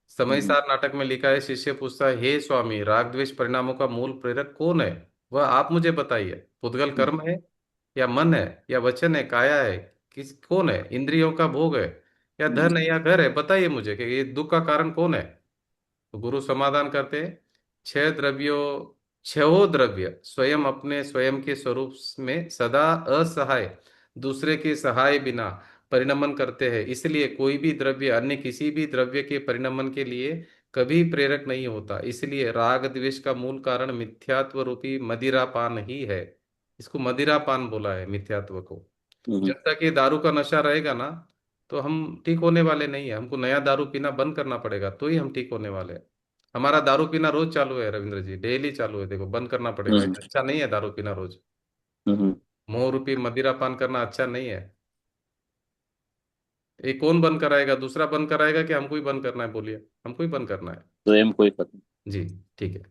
समय हम्म, सार नाटक में लिखा है, शिष्य पूछता है, हे स्वामी, राग द्वेष परिणामों का मूल प्रेरक कौन है? वह आप मुझे बताइए। पुद्गल कर्म है, या मन है, या वचन है, काया है, किस कौन है? इंद्रियों का भोग है, या धन है, या घर है? बताइए मुझे कि ये दुख का कारण कौन है। तो गुरु समाधान करते हैं, छह द्रव्यों छहो द्रव्य स्वयं अपने स्वयं के स्वरूप में सदा असहाय, दूसरे के सहाय बिना परिणमन करते हैं। इसलिए कोई भी द्रव्य अन्य किसी भी द्रव्य के परिणमन के लिए कभी प्रेरक नहीं होता। इसलिए राग द्वेष का मूल कारण मिथ्यात्व रूपी मदिरापान ही है। इसको मदिरापान बोला है, मिथ्यात्व को। हम्म, जब तक ये दारू का नशा रहेगा ना, तो हम ठीक होने वाले नहीं है। हमको नया दारू पीना बंद करना पड़ेगा, तो ही हम ठीक होने वाले हैं। हमारा दारू पीना रोज चालू है रविंद्र जी, डेली चालू है। देखो, बंद करना पड़ेगा, हम्म, ये अच्छा नहीं है दारू पीना रोज। हम्म। मोह रूपी मदिरा पान करना अच्छा नहीं है। ये कौन बंद कराएगा? दूसरा बंद कराएगा कि हमको ही बंद करना है? बोलिए, हमको ही बंद करना है। स्वयं कोई खत्म। जी, ठीक है।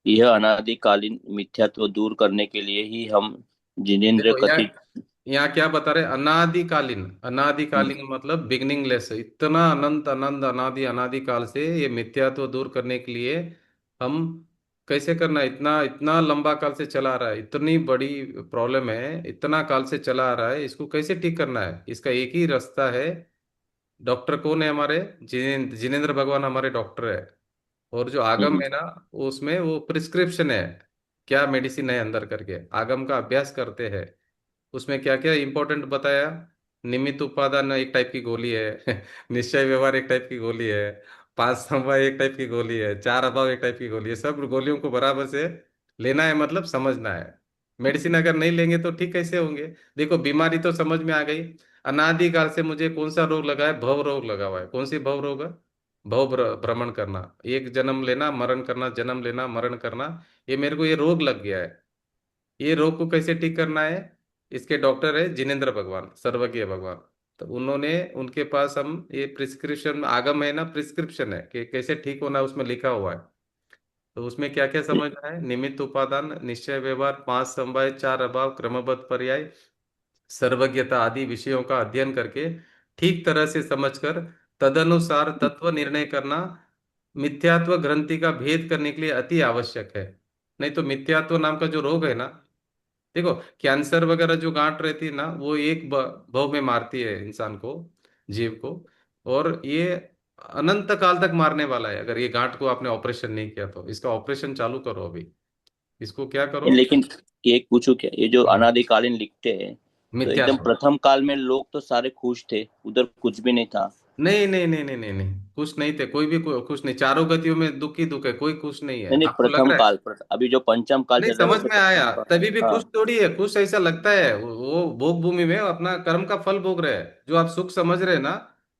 यह अनादिकालीन मिथ्यात्व दूर करने के लिए ही हम जिनेन्द्र देखो, कथित। यहाँ क्या बता रहे? अनादिकालीन। हम्म, अनादिकालीन मतलब बिगनिंगलेस, इतना अनंत अनंत अनादि अनादिकाल से ये मिथ्यात्व दूर करने के लिए हम कैसे करना है? इतना इतना लंबा काल से चला आ रहा है, इतनी बड़ी प्रॉब्लम है, इतना काल से चला आ रहा है, इसको कैसे ठीक करना है? इसका एक ही रास्ता है। डॉक्टर कौन है हमारे? जिनेंद्र भगवान हमारे डॉक्टर है। और जो आगम हम्म, है ना, उसमें वो प्रिस्क्रिप्शन है, क्या मेडिसिन है अंदर करके आगम का अभ्यास करते हैं। उसमें क्या क्या इंपॉर्टेंट बताया? निमित्त उपादान एक टाइप की गोली है निश्चय व्यवहार एक टाइप की गोली है, पांच समवाय एक टाइप की गोली है, चार अभाव एक टाइप की गोली है। सब गोलियों को बराबर से लेना है, मतलब समझना है। मेडिसिन अगर नहीं लेंगे तो ठीक कैसे होंगे? देखो, बीमारी तो समझ में आ गई। अनादिकाल से मुझे कौन सा रोग लगा है? भव रोग लगा हुआ है। कौन सी भव रोग है? भ्रमण करना, एक जन्म लेना मरण करना, जन्म लेना मरण करना। ये मेरे को ये रोग लग गया है। ये रोग को कैसे ठीक करना है? इसके डॉक्टर है जिनेंद्र भगवान, सर्वज्ञ भगवान। तो उन्होंने, उनके पास हम ये प्रिस्क्रिप्शन आगम है ना, प्रिस्क्रिप्शन है कि कैसे ठीक होना है, उसमें लिखा हुआ है। तो उसमें क्या क्या समझना है? निमित्त उपादान, निश्चय व्यवहार, पांच समवाय, चार अभाव, क्रमबद्ध पर्याय, सर्वज्ञता आदि विषयों का अध्ययन करके ठीक तरह से समझकर तदनुसार तत्व निर्णय करना मिथ्यात्व ग्रंथि का भेद करने के लिए अति आवश्यक है। नहीं तो मिथ्यात्व नाम का जो रोग है ना, देखो, कैंसर वगैरह जो गांठ रहती है ना, वो एक भव में मारती है इंसान को, जीव को। और ये अनंत काल तक मारने वाला है। अगर ये गांठ को आपने ऑपरेशन नहीं किया तो इसका ऑपरेशन चालू करो अभी। इसको क्या करो? लेकिन एक पूछू क्या, ये जो हम्म, अनादिकालीन लिखते हैं, तो एकदम मिथ्यात्व। प्रथम काल में लोग तो सारे खुश थे, उधर कुछ भी नहीं था। नहीं नहीं नहीं नहीं नहीं नहीं, खुश नहीं थे कोई भी, खुश नहीं। चारों गतियों में दुख ही दुख है, कोई खुश नहीं है। नहीं नहीं, आपको लग प्रथम रहा है? काल अभी जो पंचम काल नहीं, चल रहा है वो समझ तो में आया। प्रथम काल। तभी भी खुश हाँ। थोड़ी है। खुश ऐसा लगता है, वो भोग भूमि में अपना कर्म का फल भोग रहे हैं। जो आप सुख समझ रहे हैं ना,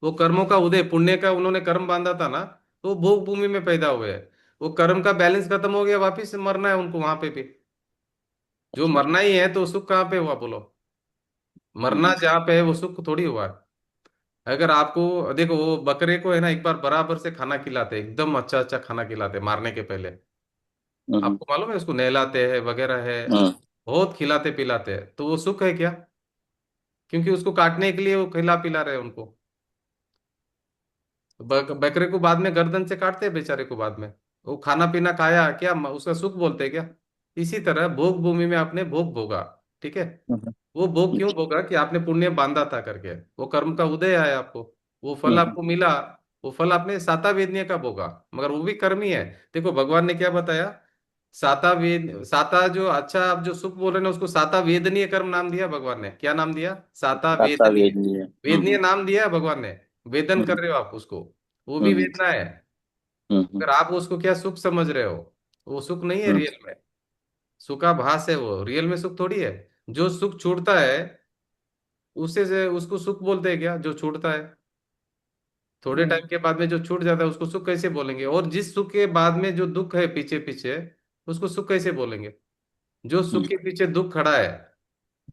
वो कर्मों का उदय, पुण्य का उन्होंने कर्म बांधा था ना, तो वो भोग भूमि में पैदा हुए हैं। वो कर्म का बैलेंस खत्म हो गया, वापिस मरना है उनको वहां पे भी। जो अच्छा अच्छा। मरना ही है तो सुख कहाँ पे हुआ बोलो? मरना हम्म, जहाँ पे है वो सुख थोड़ी हुआ है। अगर आपको देखो, वो बकरे को है ना, एक बार बराबर से खाना खिलाते, एकदम अच्छा अच्छा खाना खिलाते मारने के पहले। हम्म, आपको मालूम है, उसको नहलाते हैं वगैरह है, हम्म, बहुत खिलाते पिलाते हैं। तो वो सुख है क्या? क्योंकि उसको काटने के लिए वो खिला पिला रहे हैं उनको। बकरे को बाद में गर्दन से काटते हैं बेचारे को बाद में। वो खाना पीना खाया क्या, उसका सुख बोलते हैं क्या? इसी तरह भोग भूमि में आपने भोग भोगा, ठीक है। हम्म, वो भोग क्यों अच्छा, भोगा? कि आपने पुण्य बांधा था करके, वो कर्म का उदय आया आपको, वो फल हम्म, आपको मिला। वो फल आपने साता वेदनीय का भोगा, मगर वो भी कर्म ही है। देखो, भगवान ने क्या बताया? साता वेद, साता जो अच्छा आप जो सुख बोल रहे हैं ना, उसको साता वेदनीय कर्म नाम दिया भगवान ने। क्या नाम दिया? साता दाता वेदनीय। वेदनीय। वेदनीय नाम दिया है भगवान ने। वेदन कर हम्म, रहे हो आप उसको, वो भी हम्म, वेदना है। हम्म, अगर आप उसको क्या सुख समझ रहे हो, वो सुख नहीं है हम्म, रियल में। सुखाभास है वो, रियल में सुख थोड़ी है। जो सुख छूटता है, उससे से उसको सुख बोलते हैं क्या? जो छूटता है थोड़े हम्म, टाइम के बाद में, जो छूट जाता है उसको सुख कैसे बोलेंगे? और जिस सुख के बाद में जो दुख है पीछे पीछे, उसको सुख कैसे बोलेंगे? जो सुख हम्म, के पीछे दुख खड़ा है,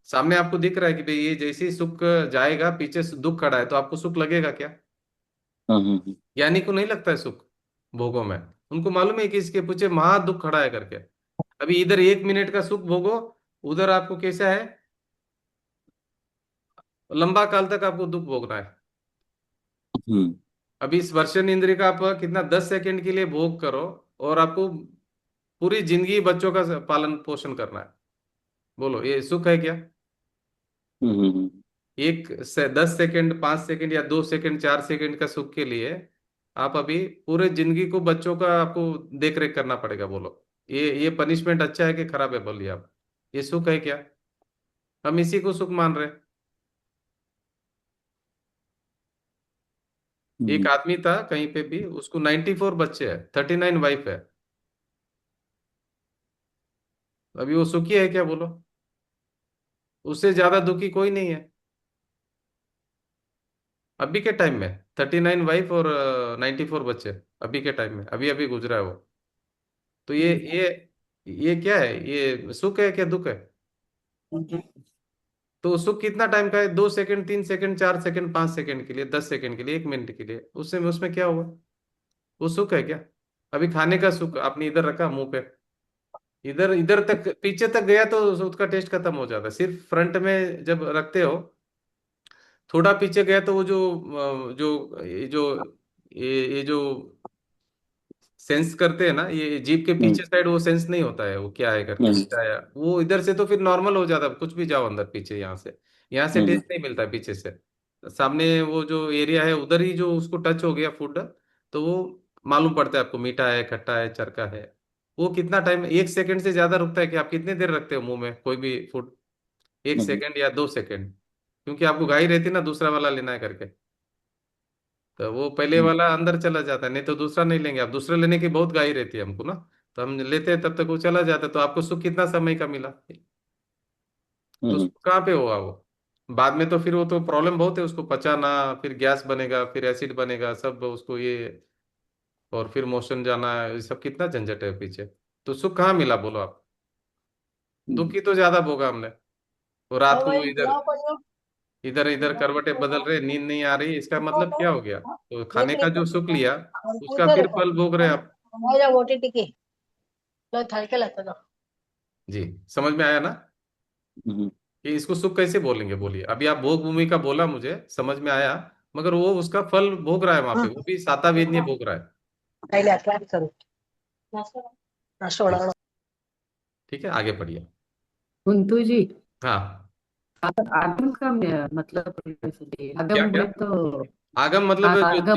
सामने आपको दिख रहा है कि भाई ये जैसे ही सुख जाएगा, पीछे से दुख खड़ा है, तो आपको सुख लगेगा क्या? हम्म, ज्ञानी को नहीं लगता है सुख भोगों में। उनको मालूम है कि इसके पीछे महा दुख खड़ा है करके। अभी इधर 1 मिनट का सुख भोगो, उधर आपको कैसा है, लंबा काल तक आपको दुख भोगना है। हम्म अभी स्पर्शन इंद्रिय का आप कितना 10 सेकंड के लिए भोग करो, और आपको पूरी जिंदगी बच्चों का पालन पोषण करना है। बोलो ये सुख है क्या? हम्म हम्म 10 सेकंड, 5 सेकंड या 2 सेकंड, 4 सेकंड का सुख के लिए आप अभी पूरे जिंदगी को बच्चों का आपको देख रेख करना पड़ेगा। बोलो ये पनिशमेंट अच्छा है कि खराब है? बोलिए आप, ये सुख है क्या? हम इसी को सुख मान रहे हैं। एक हम्म आदमी था कहीं पे भी, उसको 94 बच्चे हैं, 39 वाइफ है। अभी वो सुखी है क्या? बोलो, उससे ज्यादा दुखी कोई नहीं है अभी के टाइम में। 39 वाइफ और 94 बच्चे अभी के टाइम में, अभी अभी गुजरा है वो। तो ये क्या है? ये सुख है क्या दुख है? तो सुख कितना टाइम का है? 2 सेकंड, 3 सेकंड, 4 सेकंड, 5 सेकंड के लिए, 10 सेकंड के लिए, 1 मिनट के लिए, उससे उसमें क्या हुआ? वो सुख है क्या? अभी खाने का सुख आपने इधर रखा मुंह पे, इधर इधर तक पीछे तक गया तो उसका टेस्ट खत्म हो जाता है। सिर्फ फ्रंट में जब रखते हो, थोड़ा पीछे गया तो वो जो सेंस करते हैं ना, ये जीभ के हम्म पीछे साइड, वो सेंस नहीं होता है वो क्या है करके, हम्म मीठा है वो इधर से, तो फिर नॉर्मल हो जाता है। कुछ भी जाओ अंदर पीछे, यहाँ से हम्म टेस्ट नहीं मिलता है पीछे से। सामने वो जो एरिया है उधर ही जो उसको टच हो गया फूड, तो वो मालूम पड़ता है आपको, मीठा है, खट्टा है, चरका है। वो कितना टाइम, 1 सेकंड से ज्यादा रुकता है कि आप कितने देर रखते हो मुंह में कोई भी फूड? एक हम्म सेकंड या 2 सेकंड, क्योंकि आपको गाई रहती है ना दूसरा वाला लेना है करके, तो वो पहले हम्म वाला अंदर चला जाता है, नहीं तो दूसरा नहीं लेंगे। आप दूसरा लेने की बहुत गाई रहती है हमको ना, तो हम लेते हैं तब तक वो चला जाता है। तो आपको सुख कितना समय का मिला? तो हम्म सुख कहाँ पे होगा वो? बाद में तो फिर वो तो प्रॉब्लम बहुत है, उसको पचाना, फिर गैस बनेगा, फिर एसिड बनेगा, सब उसको ये, और फिर मोशन जाना, ये सब कितना झंझट है पीछे। तो सुख कहाँ मिला बोलो आप? हम्म दुखी तो ज्यादा भोगा हमने। वो रात को इधर इधर इधर करवटें बदल रहे, नींद नहीं आ रही, इसका मतलब क्या हो गया? तो खाने का जो सुख लिया, उसका फिर फल भोग रहे आप। ओटीटी जी, समझ में आया ना हम्म कि इसको सुख कैसे बोलेंगे? बोलिए। अभी आप भोग भूमि का बोला, मुझे समझ में आया, मगर वो उसका फल भोग रहा है वहां पे, वो भी सातावेदनीय भोग रहा है। जी, ठीक है, आगे पढ़िए। कुंतु जी, हाँ, आगम का मतलब क्या आगम क्या? है तो आगम मतलब जो आगम।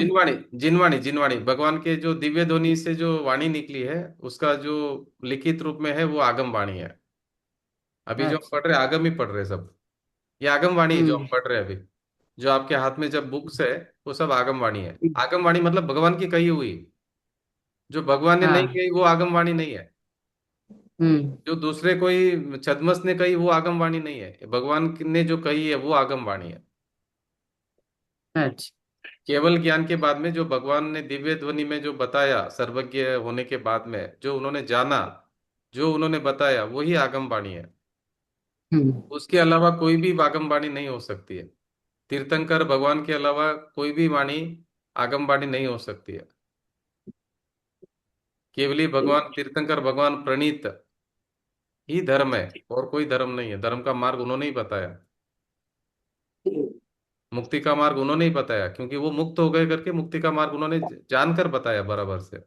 जिनवाणी, जिनवाणी भगवान के जो दिव्य ध्वनि से जो वाणी निकली है, उसका जो लिखित रूप में है, वो आगम वाणी है। अभी जो हम अच्छा। पढ़ रहे हैं, आगम ही पढ़ रहे हैं सब। ये आगम वाणी है जो हम हम्म पढ़ रहे हैं अभी। जो आपके हाथ में जब बुक्स है, वो सब आगम वाणी है। आगम वाणी मतलब भगवान की कही हुई। जो भगवान ने नहीं हाँ। कही वो आगम वाणी नहीं है। हम्म। जो दूसरे कोई छद्मस ने कही वो आगम वाणी नहीं है। भगवान ने जो कही है वो आगम वाणी है। अच्छा। केवल ज्ञान के बाद में जो भगवान ने दिव्य ध्वनि में जो बताया, सर्वज्ञ होने के बाद में जो उन्होंने जाना, जो उन्होंने बताया, वही आगम वाणी है। हम्म उसके अलावा कोई भी आगम वाणी नहीं हो सकती है। तीर्थंकर भगवान के अलावा कोई भी वाणी आगम वाणी नहीं हो सकती है। केवली भगवान तीर्थंकर भगवान प्रणीत ही धर्म है, और कोई धर्म नहीं है। धर्म का मार्ग उन्होंने ही बताया, मुक्ति का मार्ग उन्होंने ही बताया, क्योंकि वो मुक्त हो गए करके मुक्ति का मार्ग उन्होंने जानकर बताया बराबर से।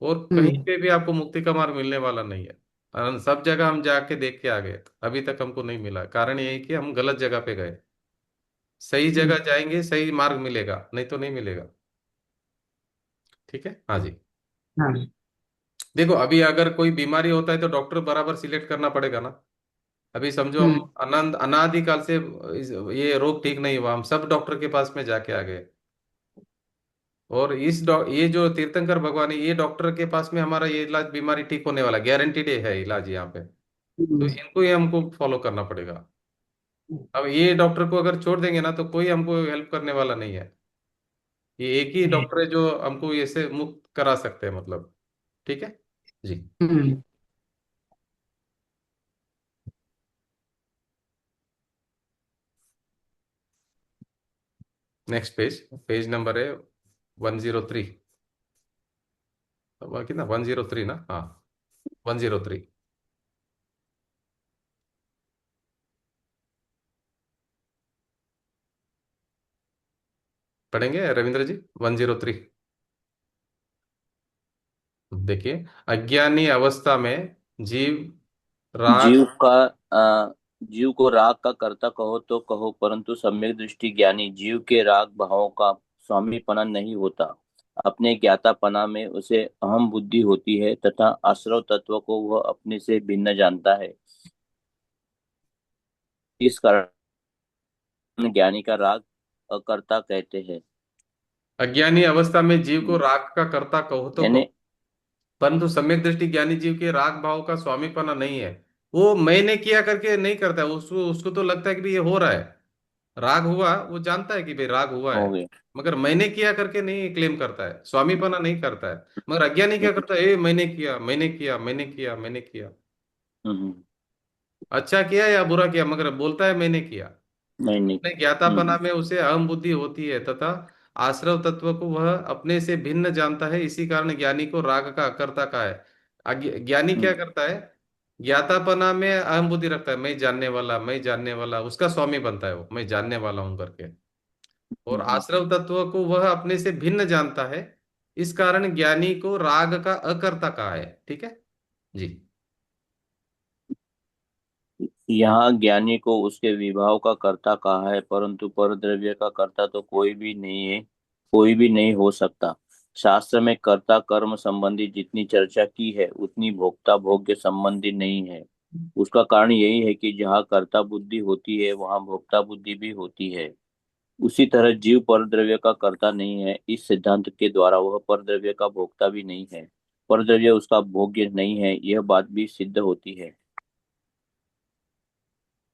और कहीं हम्म पे भी आपको मुक्ति का मार्ग मिलने वाला नहीं है। सब जगह हम जाके देख के आ गए, अभी तक हमको नहीं मिला। कारण यही कि हम गलत जगह पे गए। सही जगह जाएंगे, सही मार्ग मिलेगा, नहीं तो नहीं मिलेगा। ठीक है, हाँ जी। हाँ। देखो अभी अगर कोई बीमारी होता है तो डॉक्टर बराबर सिलेक्ट करना पड़ेगा ना। अभी समझो हम हम्म अनादिकाल से ये रोग ठीक नहीं हुआ, हम सब डॉक्टर के पास में जाके आ गए। और ये जो तीर्थंकर भगवान है, ये डॉक्टर के पास में हमारा ये इलाज, बीमारी ठीक होने वाला गारंटीड है इलाज यहाँ पे। तो हम्म इनको ही हमको फॉलो करना पड़ेगा। अब ये डॉक्टर को अगर छोड़ देंगे ना, तो कोई हमको हेल्प करने वाला नहीं है। ये एक ही डॉक्टर है जो हमको ये से मुक्त करा सकते हैं, मतलब। ठीक है जी। हम्म नेक्स्ट पेज, पेज नंबर है 103। कितना, 103 ना? हाँ। 103 पढ़ेंगे रविंद्र जी, 103। देखिए, अज्ञानी अवस्था में जीव राग। जीव का जीव को राग का कर्ता कहो तो कहो, परंतु सम्यक दृष्टि ज्ञानी जीव के राग भावों का स्वामीपना नहीं होता। अपने ज्ञातापना में उसे अहम बुद्धि होती है तथा आश्रव तत्व को वह अपने से भिन्न जानता है। इस कारण ज्ञानी का राग अकर्ता कहते हैं। अज्ञानी अवस्था में जीव को राग का कर्ता कहो तो कहो, यानी परंतु सम्यक दृष्टि ज्ञानी जीव के राग भाव का स्वामीपना नहीं है। वो मैंने किया करके नहीं करता है, उसको उसको तो लगता है कि भाई ये हो रहा है, राग हुआ, वो जानता है कि भाई राग हुआ है, हो गए। मगर मैंने किया करके नहीं क्लेम करता है, स्वामीपना नहीं करता है। मगर अज्ञानी क्या करता है, ए मैंने किया, मैंने किया, मैंने किया, मैंने किया, हम्म, अच्छा किया या बुरा किया, मगर बोलता है मैंने किया। नहीं। अपने ज्ञातापना में उसे अहम बुद्धि होती है तथा आश्रव तत्व को वह अपने से भिन्न जानता है, इसी कारण ज्ञानी को राग का अकर्ता का है। ज्ञानी क्या हम्म, करता है, ज्ञातापना में अहम बुद्धि रखता है, मैं जानने वाला, मैं जानने वाला, उसका स्वामी बनता है वो, मैं जानने वाला हूं करके। और हम्म। आश्रव तत्व को वह अपने से भिन्न जानता है, इस कारण ज्ञानी को राग का अकर्ता कहा है। ठीक है जी। यहाँ ज्ञानी को उसके विभाव का कर्ता कहा है, परंतु परद्रव्य का कर्ता तो कोई भी नहीं है, कोई भी नहीं हो सकता। शास्त्र में कर्ता कर्म संबंधी जितनी चर्चा की है उतनी भोक्ता भोग्य संबंधी नहीं है। उसका कारण यही है कि जहाँ कर्ता बुद्धि होती है वहाँ भोक्ता बुद्धि भी होती है। उसी तरह जीव परद्रव्य का कर्ता नहीं है, इस सिद्धांत के द्वारा वह परद्रव्य का भोक्ता भी नहीं है। परद्रव्य उसका भोग्य नहीं है, यह बात भी सिद्ध होती है।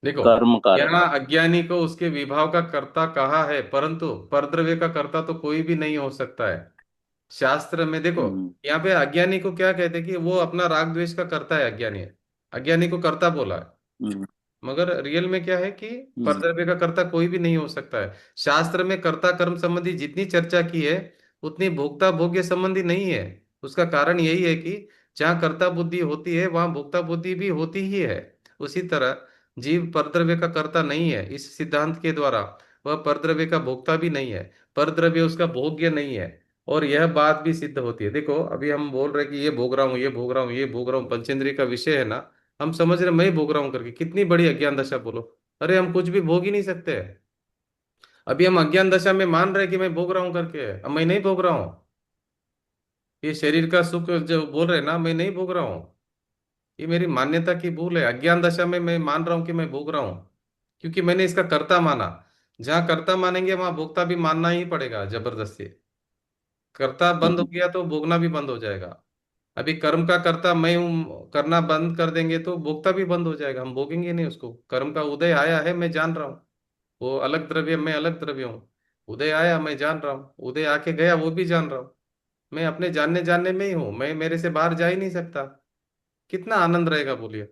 देखो, कर्म कारक। यहाँ अज्ञानी को उसके विभाव का कर्ता कहा है, परंतु परद्रव्य का कर्ता तो कोई भी नहीं हो सकता है। शास्त्र में देखो, हम्म, यहाँ पे अज्ञानी को क्या कहते हैं कि वो अपना राग द्वेष का कर्ता है, अज्ञानी है, अज्ञानी को कर्ता बोला है। हम्म, मगर रियल में क्या है कि हम्म, परद्रव्य का कर्ता कोई भी नहीं हो सकता है। शास्त्र में कर्ता कर्म संबंधी जितनी चर्चा की है उतनी भोक्ता भोग्य संबंधी नहीं है। उसका कारण यही है कि जहाँ कर्ता बुद्धि होती है वहां भोक्ता बुद्धि भी होती ही है। उसी तरह जीव परद्रव्य का कर्ता नहीं है, इस सिद्धांत के द्वारा वह परद्रव्य का भोक्ता भी नहीं है, परद्रव्य उसका भोग्य नहीं है। और यह बात भी सिद्ध होती है। देखो, अभी हम बोल रहे हैं कि ये भोग रहा हूँ, ये भोग रहा हूँ, ये भोग रहा हूँ, पंचेंद्रिय का विषय है ना, हम समझ रहे मैं ही भोग रहा हूं करके, कितनी बड़ी अज्ञान दशा बोलो। अरे हम कुछ भी भोग ही नहीं सकते। अभी हम अज्ञान दशा में मान रहे हैं कि मैं भोग रहा हूं करके, अब मैं नहीं भोग रहा हूँ। ये शरीर का सुख जो बोल रहे हैं ना, मैं नहीं भोग रहा हूँ। ये मेरी मान्यता की भूल है, अज्ञान दशा में मैं मान रहा हूँ कि मैं भोग रहा हूँ, क्योंकि मैंने इसका कर्ता माना। जहां कर्ता मानेंगे वहां भोक्ता भी मानना ही पड़ेगा जबरदस्ती। कर्ता बंद हो हम्म, गया तो भोगना भी बंद हो जाएगा। अभी कर्म का कर्ता मैं हूं करना बंद कर देंगे तो भोक्ता भी बंद हो जाएगा, हम भोगेंगे नहीं उसको। कर्म का उदय आया है, मैं जान रहा हूँ, वो अलग द्रव्य, मैं अलग द्रव्य हूँ। उदय आया, मैं जान रहा हूँ, उदय आके गया, वो भी जान रहा हूँ। मैं अपने जानने जानने में ही हूँ, मैं मेरे से बाहर जा ही नहीं सकता। कितना आनंद रहेगा बोलिए।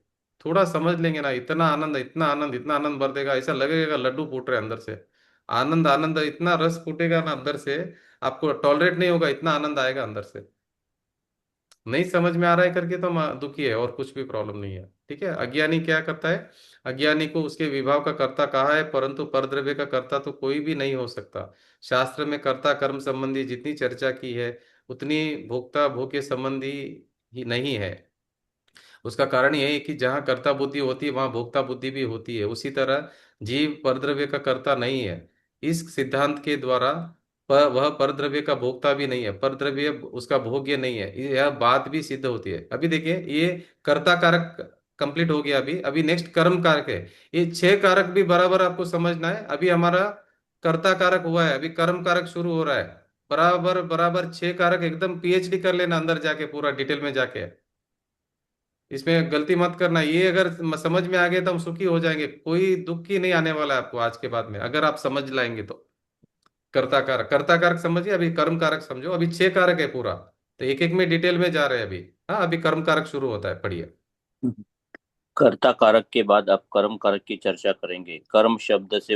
थोड़ा समझ लेंगे ना, इतना आनंद, इतना आनंद, इतना आनंद भर देगा, ऐसा लगेगा लड्डू फूट रहे अंदर से। आनंद, आनंद, इतना रस फूटेगा ना अंदर से, आपको टॉलरेट नहीं होगा, इतना आनंद आएगा अंदर से। नहीं समझ में आ रहा है करके तो दुखी है, और कुछ भी प्रॉब्लम नहीं है। ठीक है, अज्ञानी क्या करता है, अज्ञानी को उसके विभाव का कर्ता कहा है, परंतु परद्रव्य का कर्ता तो कोई भी नहीं हो सकता। शास्त्र में कर्ता कर्म संबंधी जितनी चर्चा की है उतनी भोक्ता भोग्य संबंधी ही नहीं है। उसका कारण यही है कि जहाँ कर्ता बुद्धि होती है वहां भोक्ता बुद्धि भी होती है। उसी तरह जीव परद्रव्य का कर्ता नहीं है, इस सिद्धांत के द्वारा वह परद्रव्य का भोक्ता भी नहीं है, परद्रव्य उसका भोग्य नहीं है, यह बात भी सिद्ध होती है। अभी देखिए, ये कर्ता कारक कंप्लीट हो गया, अभी अभी नेक्स्ट कर्म कारक है। ये 6 कारक भी बराबर आपको समझना है। अभी हमारा कर्ता कारक हुआ है, अभी कर्म कारक शुरू हो रहा है। बराबर बराबर 6 कारक, एकदम पीएचडी कर लेना अंदर जाके, पूरा डिटेल में जाके। इसमें गलती मत करना, ये अगर समझ में आ गया तो हम सुखी हो जाएंगे, कोई दुख ही नहीं आने वाला है आपको आज के बाद में, अगर आप समझ लाएंगे तो। कर्ता कारक समझिए, अभी कर्म कारक समझो। अभी 6 कारक है पूरा, तो एक एक में डिटेल में जा रहे हैं अभी। हाँ, अभी कर्म कारक शुरू होता है, पढ़िए। हम्म। कर्ता कारक के बाद अब कर्म कारक की चर्चा करेंगे। कर्म शब्द से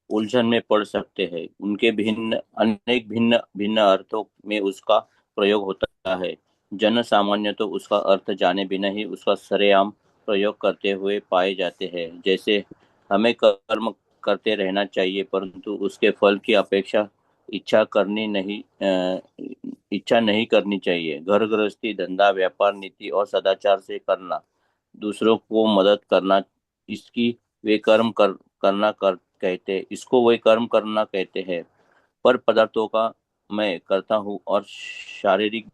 उलझन में पड़ सकते हैं, उनके भिन्न अनेक भिन्न भिन्न अर्थों में उसका प्रयोग होता है। जन सामान्य तो उसका अर्थ जाने बिना ही उसका सरेआम प्रयोग करते हुए पाए जाते हैं। जैसे हमें कर्म करते रहना चाहिए, परंतु उसके फल की अपेक्षा इच्छा करनी नहीं इच्छा नहीं करनी चाहिए। घर गृहस्थी, धंधा, व्यापार, नीति और सदाचार से करना, दूसरों को मदद करना, इसकी वे कर्म करना कहते इसको वे कर्म करना कहते हैं। पर पदार्थों का मैं करता हूँ और शारीरिक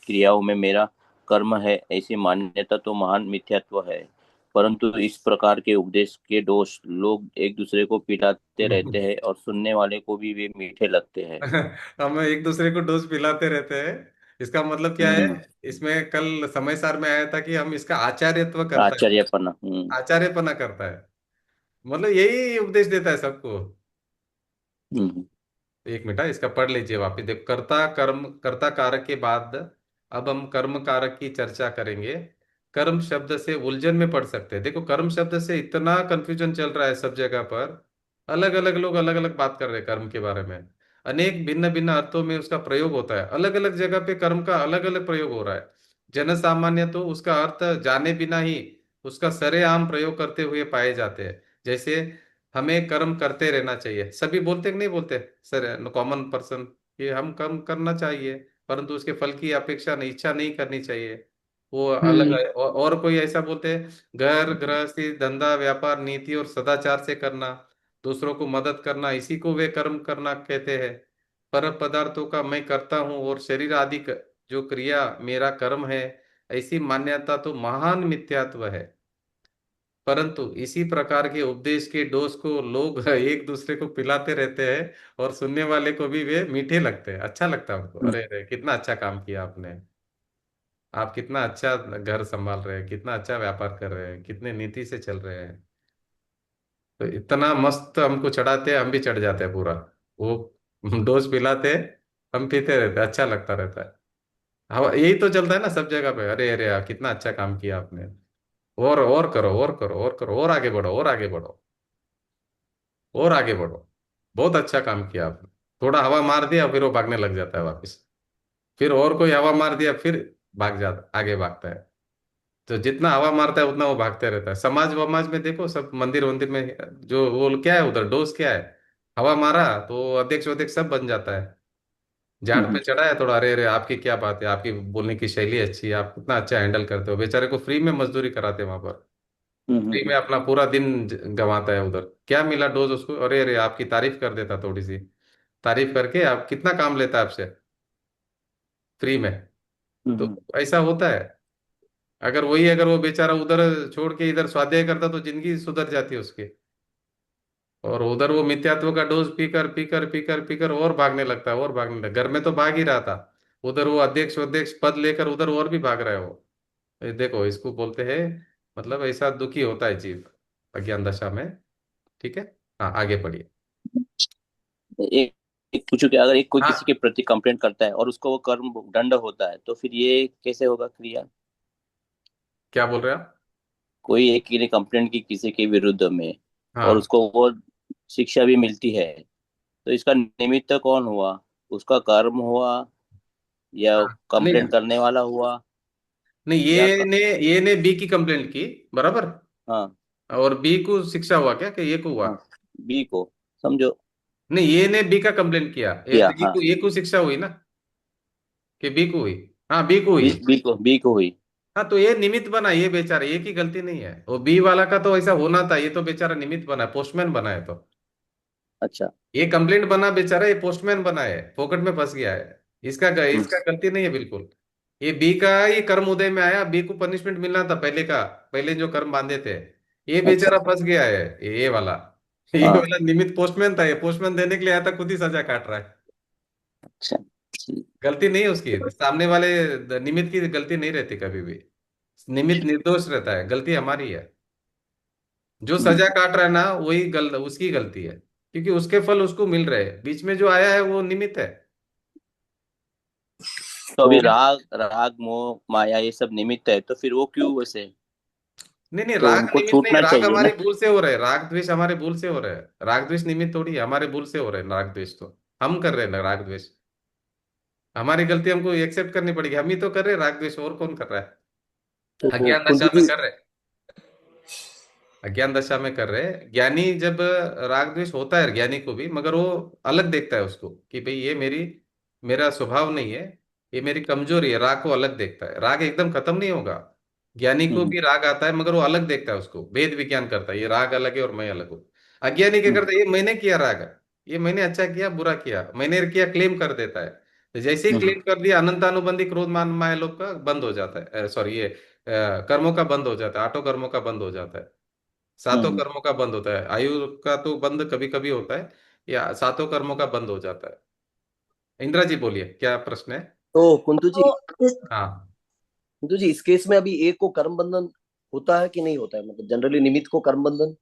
क्रियाओं में मेरा कर्म है, ऐसी मान्यता तो महान मिथ्यात्व है। परंतु इस प्रकार के उपदेश के दोष, लोग एक दूसरे को पिलाते रहते हैं और सुनने वाले को भी वे मीठे लगते हैं। हम एक दूसरे को डोज पिलाते रहते हैं। इसका मतलब क्या है? हम्म। इसमें कल समय सार में आया था कि हम इसका आचार्यत्व करता है। आश्चर्यपना। आचार्यपना करता है, मतलब यही उपदेश देता है सबको। हम्म। एक मिनट इसका पढ़ लीजिए वापिस, देखो, कर्ता कारक के बाद अब हम कर्म कारक की चर्चा करेंगे। कर्म शब्द से उलझन में पढ़ सकते हैं। देखो, कर्म शब्द से इतना कंफ्यूजन चल रहा है सब जगह पर। अलग अलग लोग अलग अलग बात कर रहे हैं कर्म के बारे में। अनेक भिन्न भिन्न अर्थों में उसका प्रयोग होता है। अलग अलग जगह पे कर्म का अलग अलग प्रयोग हो रहा है। जन सामान्य तो उसका अर्थ जाने बिना ही उसका सरेआम प्रयोग करते हुए पाए जाते हैं। जैसे हमें कर्म करते रहना चाहिए, सभी बोलते कि नहीं बोलते? सर, कॉमन पर्सन, कि हम कर्म करना चाहिए, परंतु उसके फल की अपेक्षा नहीं, इच्छा नहीं करनी चाहिए। वो अलग हम्म है। और कोई ऐसा बोलते हैं, घर गृहस्थी, धंधा, व्यापार, नीति और सदाचार से करना, दूसरों को मदद करना, इसी को वे कर्म करना कहते हैं। पर पदार्थों का मैं करता हूँ और शरीर आदि जो क्रिया मेरा कर्म है, ऐसी मान्यता तो महान मिथ्यात्व है। परंतु इसी प्रकार के उपदेश के डोज को लोग एक दूसरे को पिलाते रहते हैं और सुनने वाले को भी वे मीठे लगते हैं, अच्छा लगता है उनको। हम्म। अरे अरे, कितना अच्छा काम किया आपने, आप कितना अच्छा घर संभाल रहे हैं, कितना अच्छा व्यापार कर रहे हैं, कितने नीति से चल रहे हैं। तो इतना मस्त हमको चढ़ाते हैं, हम भी चढ़ जाते हैं पूरा। वो डोज पिलाते हैं, हम पीते रहते हैं, अच्छा लगता रहता है। हाँ, यही तो चलता है ना सब जगह पे। अरे अरे यार, कितना अच्छा काम किया आपने, और करो, और करो, और करो, और आगे बढ़ो, और आगे बढ़ो, और आगे बढ़ो। बहुत अच्छा काम किया आपने। थोड़ा हवा मार दिया, फिर वो भागने लग जाता है वापस। फिर और कोई हवा मार दिया, फिर भाग जाता, आगे भागता है। तो जितना हवा मारता है उतना वो भागते रहता है। समाज वमाज में देखो, सब मंदिर वंदिर में जो वो क्या है, उधर डोज क्या है? हवा मारा तो अध्यक्ष अध्यक्ष सब बन जाता है। झाड़ पे हम्म। चढ़ा है थोड़ा, अरे अरे आपकी क्या बात है, आपकी बोलने की शैली अच्छी है, आप कितना अच्छा हैंडल करते हो। बेचारे को फ्री में मजदूरी कराते हैं वहां पर। फ्री में अपना पूरा दिन गंवाता है उधर। क्या मिला डोज उसको? अरे अरे, आपकी तारीफ कर देता, थोड़ी सी तारीफ करके आप कितना काम लेता है आपसे फ्री में। तो हम्म। ऐसा होता है। अगर वो बेचारा उधर छोड़ के इधर स्वाध्याय करता तो जिंदगी सुधर जाती है उसकी। और उधर वो मिथ्यात्व का डोज पीकर पीकर पीकर पीकर और भागने लगता है, और भागने लगता। घर में तो भाग ही रहा था, उधर वो अध्यक्ष अध्यक्ष पद लेकर उधर और भी भाग रहा है वो। ये देखो, इसको बोलते हैं, मतलब ऐसा दुखी होता है जीव अज्ञान दशा में। ठीक है। हाँ, आगे पढ़िए। एक एक पूछो कि अगर एक कोई किसी के हाँ, प्रति कंप्लेंट करता है और उसको वो कर्म दंड होता है, तो फिर ये कैसे होगा क्रिया? क्या बोल रहे हैं आप? कोई एक ने कंप्लेंट की किसी के विरुद्ध में, और हाँ उसको वो शिक्षा भी मिलती है, तो इसका निमित्त कौन हुआ? उसका कर्म हुआ, या हाँ, नहीं कंप्लेंट करने वाला हुआ, नहीं, या ये ने बी की कंप्लेंट की, बराबर। हाँ। और बी को शिक्षा हुआ क्या, कि ये को हुआ? हाँ, बी को समझो। नहीं, ये ने बी का कंप्लेंट किया, किया, हाँ। ये को शिक्षा हुई ना, कि बी को हुई? हाँ, बी को हुई। बी को हुई। हाँ, तो ये निमित्त बना, ये बेचारा, ये की गलती नहीं है। वो बी वाला का तो ऐसा होना था, ये तो बेचारा निमित्त बना है, पोस्टमैन बना है। तो अच्छा। ये कंप्लेंट बना बेचारा, ये पोस्टमैन बना है, पॉकेट में फंस गया है। हम्म। इसका गलती नहीं है बिल्कुल। ये बी का ये कर्म उदय में आया, बी को पनिशमेंट मिलना था पहले का, पहले जो कर्म बांधे थे। ये अच्छा। बेचारा फंस गया है, ये वाला। ये हाँ। वाला निमित्त पोस्टमैन था, ये पोस्टमैन देने के लिए आया था, खुद ही सजा काट रहा है। अच्छा। ठीक। गलती नहीं है उसकी, सामने वाले निमित्त की गलती नहीं रहती कभी भी। निमित्त निर्दोष रहता है, गलती हमारी है। जो सजा हम्म। काट रहा है ना, वही उसकी गलती है, क्योंकि उसके फल उसको मिल रहे हैं। बीच में जो आया है वो निमित्त है। तो अभी तो राग राग मोह माया ये सब निमित्त है, तो फिर वो क्यों वैसे? नहीं नहीं, तो राग उनको निमित्त नहीं, छूटना राग चाहिए ना। हमारी भूल से हो रहे हैं, राग द्वेष हमारे भूल से हो रहे हैं। राग द्वेष निमित्त थोड़ी है, हमारे भूल से हो रहे हैं राग द्वेष तो। हम कर रहे हैं ना राग द्वेष। हमारी गलती हमको एक्सेप्ट करनी पड़ेगी, हम ही तो कर रहे हैं राग द्वेष, और कौन कर रहा है? तो अज्ञान कुंती दशा में जी। कर रहे हैं, अज्ञान दशा में कर रहे हैं। ज्ञानी जब राग द्वेष होता है ज्ञानी को भी, मगर वो अलग देखता है उसको कि भाई ये मेरा स्वभाव नहीं है, ये मेरी कमजोरी है। राग को अलग देखता है, राग एकदम खत्म नहीं होगा। ज्ञानी को हम्म भी राग आता है, मगर वो अलग देखता है उसको, भेद विज्ञान करता है, ये राग अलग है और मैं अलग हूँ। अज्ञानी क्या हम्म करता है, ये मैंने किया राग, ये मैंने अच्छा किया बुरा किया, मैंने किया, क्लेम कर देता है। तो जैसे ही हम्म क्लेम कर दिया, अनंतानुबंधी क्रोध मान माया लोभ का बंद हो जाता है, सॉरी ये कर्मों का बंद हो जाता है, आठों कर्मों का बंद हो जाता है, सातों हम्म। कर्मों का बंद होता है। आयु का तो बंद कभी कभी होता है, या सातों कर्मों का बंद हो जाता है। इंदिरा जी बोलिए, क्या प्रश्न है? तो कुंतु जी, हाँ, कुंतु जी, इस केस में अभी एक को कर्म बंधन होता है कि नहीं होता है, मतलब जनरली निमित्त को कर्म बंधन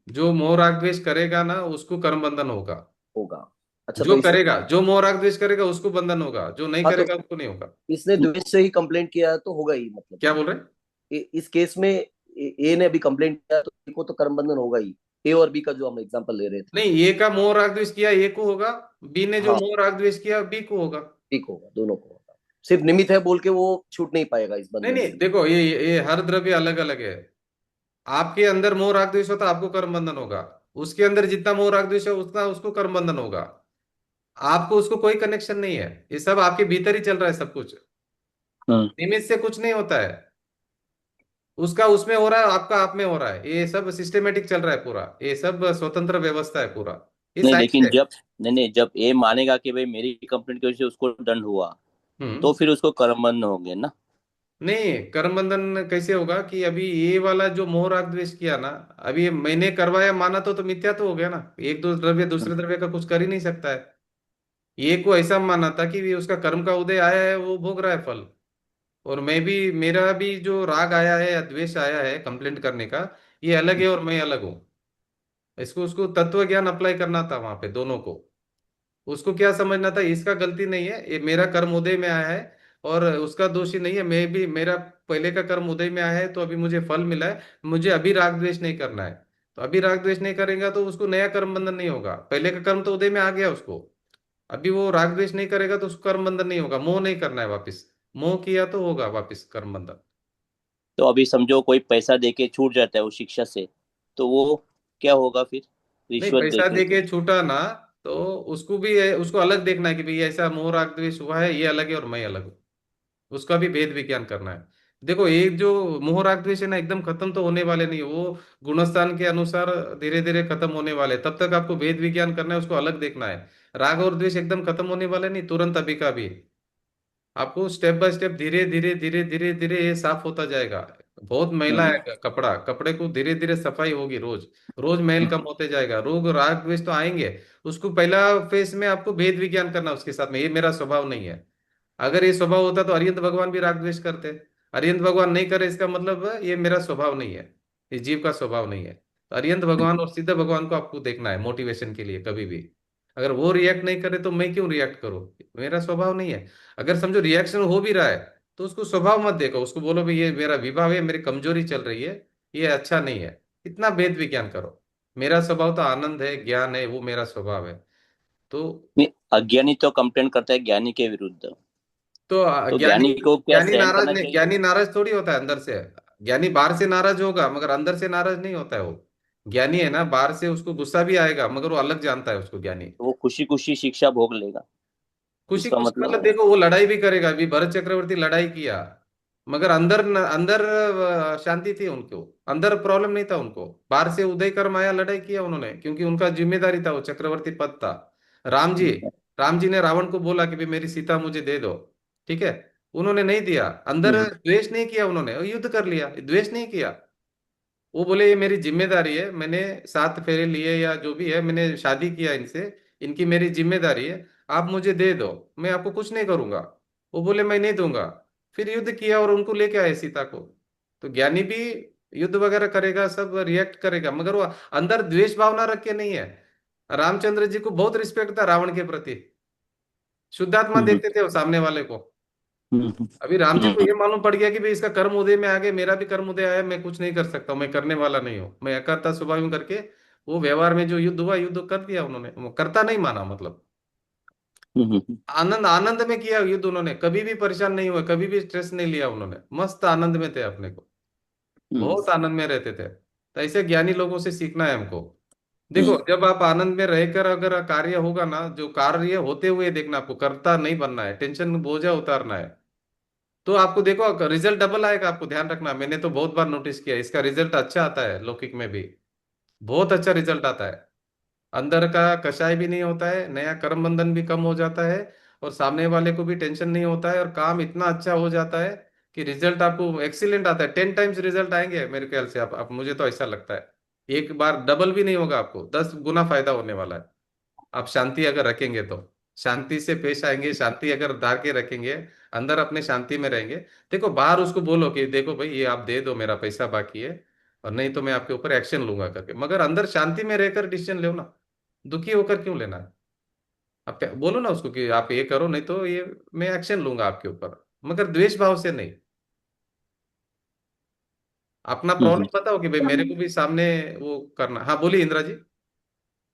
जो मोह राग द्वेष करेगा ना उसको कर्म बंधन होगा। होगा। अच्छा, तो जो इस, करेगा, जो मोह राग द्वेष करेगा उसको बंधन होगा, जो नहीं हाँ, तो करेगा उसको नहीं होगा। इसने द्वेष से ही कंप्लेंट किया है तो होगा ही, मतलब क्या बोल रहे हैं? इस केस में ए ने अभी कंप्लेंट किया तो ए को तो कर्म बंधन होगा ही। ए और बी का जो हम एग्जांपल ले रहे थे। नहीं, ए का मोह राग द्वेष किया ए को होगा, बी ने जो हाँ, मोह राग द्वेष किया बी को होगा। ठीक होगा, दोनों को होगा। सिर्फ निमित्त है बोल के वो छूट नहीं पाएगा इस नहीं बंधन नहीं, से। देखो ये हर द्रव्य अलग अलग है। आपके अंदर मोह राग द्वेष होता है, आपको कर्म बंधन होगा। उसके अंदर जितना मोह राग द्वेष है उतना उसको कर्म बंधन होगा। आपको उसको कोई कनेक्शन नहीं है, ये सब आपके भीतर ही चल रहा है सब कुछ। हम्म। निमित्त से कुछ नहीं होता है, उसका उसमें हो रहा है, आपका आप में हो रहा है, ये सब सिस्टेमेटिक चल रहा है पूरा, ये सब स्वतंत्र व्यवस्था है पूरा, ये नहीं, साइंस लेकिन है। जब, नहीं नहीं, जब ए मानेगा कि भाई मेरी कंप्लेंट की वजह से उसको दंड हुआ, हम्म। तो फिर उसको कर्म बंधन होंगे ना। नहीं, कर्म बंधन कैसे होगा कि अभी ये वाला जो मोह राग द्वेष किया ना, अभी ये मैंने करवाया माना तो मिथ्या तो हो गया ना, एक दो द्रव्य दूसरे द्रव्य का कुछ कर ही नहीं सकता है। ये को ऐसा माना था कि ये उसका कर्म का उदय आया है, वो भोग रहा है फल। और मैं भी, मेरा भी जो राग आया है या द्वेष आया है कंप्लेंट करने का, ये अलग है और मैं अलग हूँ। इसको उसको तत्व ज्ञान अप्लाई करना था वहां पे दोनों को। उसको क्या समझना था, इसका गलती नहीं है, ये मेरा कर्म उदय में आया है, और उसका दोषी नहीं है, मैं भी, मेरा पहले का कर्म उदय में आया है तो अभी मुझे फल मिला है, मुझे अभी राग द्वेष नहीं करना है। तो अभी राग द्वेष नहीं करेगा तो उसको नया कर्म बंधन नहीं होगा, पहले का कर्म तो उदय में आ गया उसको। अभी वो राग द्वेष नहीं करेगा तो उसको कर्म बंधन नहीं होगा, मोह नहीं करना है वापिस। मोह किया तो होगा वापिस कर्म बंधन। तो अभी समझो कोई पैसा दे के छूट जाता है उस शिक्षा से, तो वो क्या होगा फिर, नहीं, रिश्वत पैसा देके? दे के छूटा ना, तो उसको भी उसको अलग देखना है कि भाई ऐसा मोह राग द्वेष हुआ है, ये अलग है और मैं अलग हूँ। उसका भी भेद विज्ञान करना है। देखो, ये जो मोह राग द्वेष है ना, एकदम खत्म तो होने वाले नहीं है, वो गुणस्थान के अनुसार धीरे धीरे खत्म होने वाले हैं। तब तक आपको भेद विज्ञान करना है, उसको अलग देखना है। राग और द्वेष एकदम खत्म होने वाले नहीं तुरंत, अभी का भी। आपको स्टेप बाय स्टेप धीरे धीरे धीरे धीरे धीरे ये साफ होता जाएगा। बहुत मैला हम्म है कपड़ा, कपड़े को धीरे धीरे सफाई होगी रोज, रोज मैल कम होते जाएगा। रोग राग द्वेष तो आएंगे, उसको पहला फेज में आपको भेद विज्ञान करना उसके साथ में, ये मेरा स्वभाव नहीं है। अगर ये स्वभाव होता तो अरिहंत भगवान भी राग द्वेष करते। अरिहंत भगवान नहीं करे, इसका मतलब है ये मेरा स्वभाव नहीं है, इस जीव का स्वभाव नहीं है। तो अरिहंत भगवान और सिद्ध भगवान को आपको देखना है मोटिवेशन के लिए कभी भी। अगर वो रिएक्ट नहीं करे तो मैं क्यों रिएक्ट करूं, मेरा स्वभाव नहीं है। अगर समझो रिएक्शन हो भी रहा है, तो उसको स्वभाव मत देखो, उसको बोलो भाई ये मेरा विभाव है, मेरी कमजोरी चल रही है, ये अच्छा नहीं है। इतना भेद विज्ञान करो। मेरा स्वभाव तो आनंद है, ज्ञान है, वो मेरा स्वभाव है। तो नहीं, अज्ञानी तो कंप्लेंट करता है ज्ञानी के विरुद्ध, तो तो ज्ञानी, ज्ञानी को क्या ज्ञानी सहन नाराज करना नहीं, चाहिए? ज्ञानी नाराज थोड़ी होता है अंदर से। ज्ञानी बाहर से नाराज होगा मगर अंदर से नाराज नहीं होता है वो। ज्ञानी है ना, बाहर से उसको गुस्सा भी आएगा मगर वो अलग जानता है उसको, ज्ञानी। तो वो खुशी खुशी शिक्षा भोग लेगा, खुशी इसका खुशी मतलब, मतलब? देखो वो लड़ाई भी करेगा, अभी भरत चक्रवर्ती लड़ाई किया, मगर अंदर अंदर शांति थी उनको, अंदर प्रॉब्लम नहीं था उनको। बाहर से उदय कर माया लड़ाई किया उन्होंने, क्योंकि उनका जिम्मेदारी था, वो चक्रवर्ती पद था। राम जी, राम जी ने रावण को बोला कि भाई मेरी सीता मुझे दे दो, ठीक है, उन्होंने नहीं दिया। अंदर हम्म द्वेष नहीं किया उन्होंने, युद्ध कर लिया, द्वेष नहीं किया। वो बोले ये मेरी जिम्मेदारी है, मैंने 7 फेरे लिए या जो भी है, मैंने शादी किया इनसे, इनकी मेरी जिम्मेदारी है, आप मुझे दे दो, मैं आपको कुछ नहीं करूंगा। वो बोले मैं नहीं दूंगा। फिर युद्ध किया और उनको लेके आए सीता को। तो ज्ञानी भी युद्ध वगैरह करेगा, सब रिएक्ट करेगा, मगर वो अंदर द्वेष भावना रख के नहीं है। रामचंद्र जी को बहुत रिस्पेक्ट था रावण के प्रति, शुद्धात्मा हम्म देखते थे वो सामने वाले को। हम्म अभी राम जी को हम्म ये मालूम पड़ गया कि भाई इसका कर्म उदय में आ गया, मेरा भी कर्म उदय आया, मैं कुछ नहीं कर सकता हूँ, मैं करने वाला नहीं हूँ, मैं अकर्ता स्वभाव हूं करके वो व्यवहार में जो युद्ध हुआ, युद्ध कर दिया उन्होंने, वो करता नहीं माना मतलब। आनंद आनंद में किया युद्ध उन्होंने, कभी भी परेशान नहीं हुए, कभी भी स्ट्रेस नहीं लिया उन्होंने, मस्त आनंद में थे अपने को, बहुत आनंद में रहते थे। तो ऐसे ज्ञानी लोगों से सीखना है हमको। देखो जब आप आनंद में रहकर अगर कार्य होगा ना, जो कार्य होते हुए देखना, आपको करता नहीं बनना है, टेंशन बोझा उतारना है, तो आपको देखो रिजल्ट डबल आएगा। आपको ध्यान रखना, मैंने तो बहुत बार नोटिस किया, इसका रिजल्ट अच्छा आता है लौकिक में भी, बहुत अच्छा रिजल्ट आता है। अंदर का कषाय भी नहीं होता है, नया कर्म बंधन भी कम हो जाता है, और सामने वाले को भी टेंशन नहीं होता है, और काम इतना अच्छा हो जाता है कि रिजल्ट आपको एक्सीलेंट आता है। 10 टाइम्स रिजल्ट आएंगे मेरे ख्याल से। आप मुझे तो ऐसा लगता है, एक बार डबल भी नहीं होगा, आपको 10 गुना फायदा होने वाला है। आप शांति अगर रखेंगे तो, शांति से पेश आएंगे, शांति अगर धार के रखेंगे, अंदर अपने शांति में रहेंगे। देखो बाहर उसको बोलो कि देखो भाई ये आप दे दो, मेरा पैसा बाकी है, और नहीं तो मैं आपके ऊपर एक्शन लूंगा करके, मगर अंदर शांति में रहकर डिसीजन लो ना, दुखी होकर क्यों लेना है। आप क्या बोलो ना उसको कि आप ये करो, नहीं तो ये मैं एक्शन लूंगा आपके ऊपर, मगर द्वेष भाव से नहीं। अपना प्रॉब्लम बताओ कि भाई मेरे को भी सामने वो करना। हाँ बोलिए इंदिरा जी।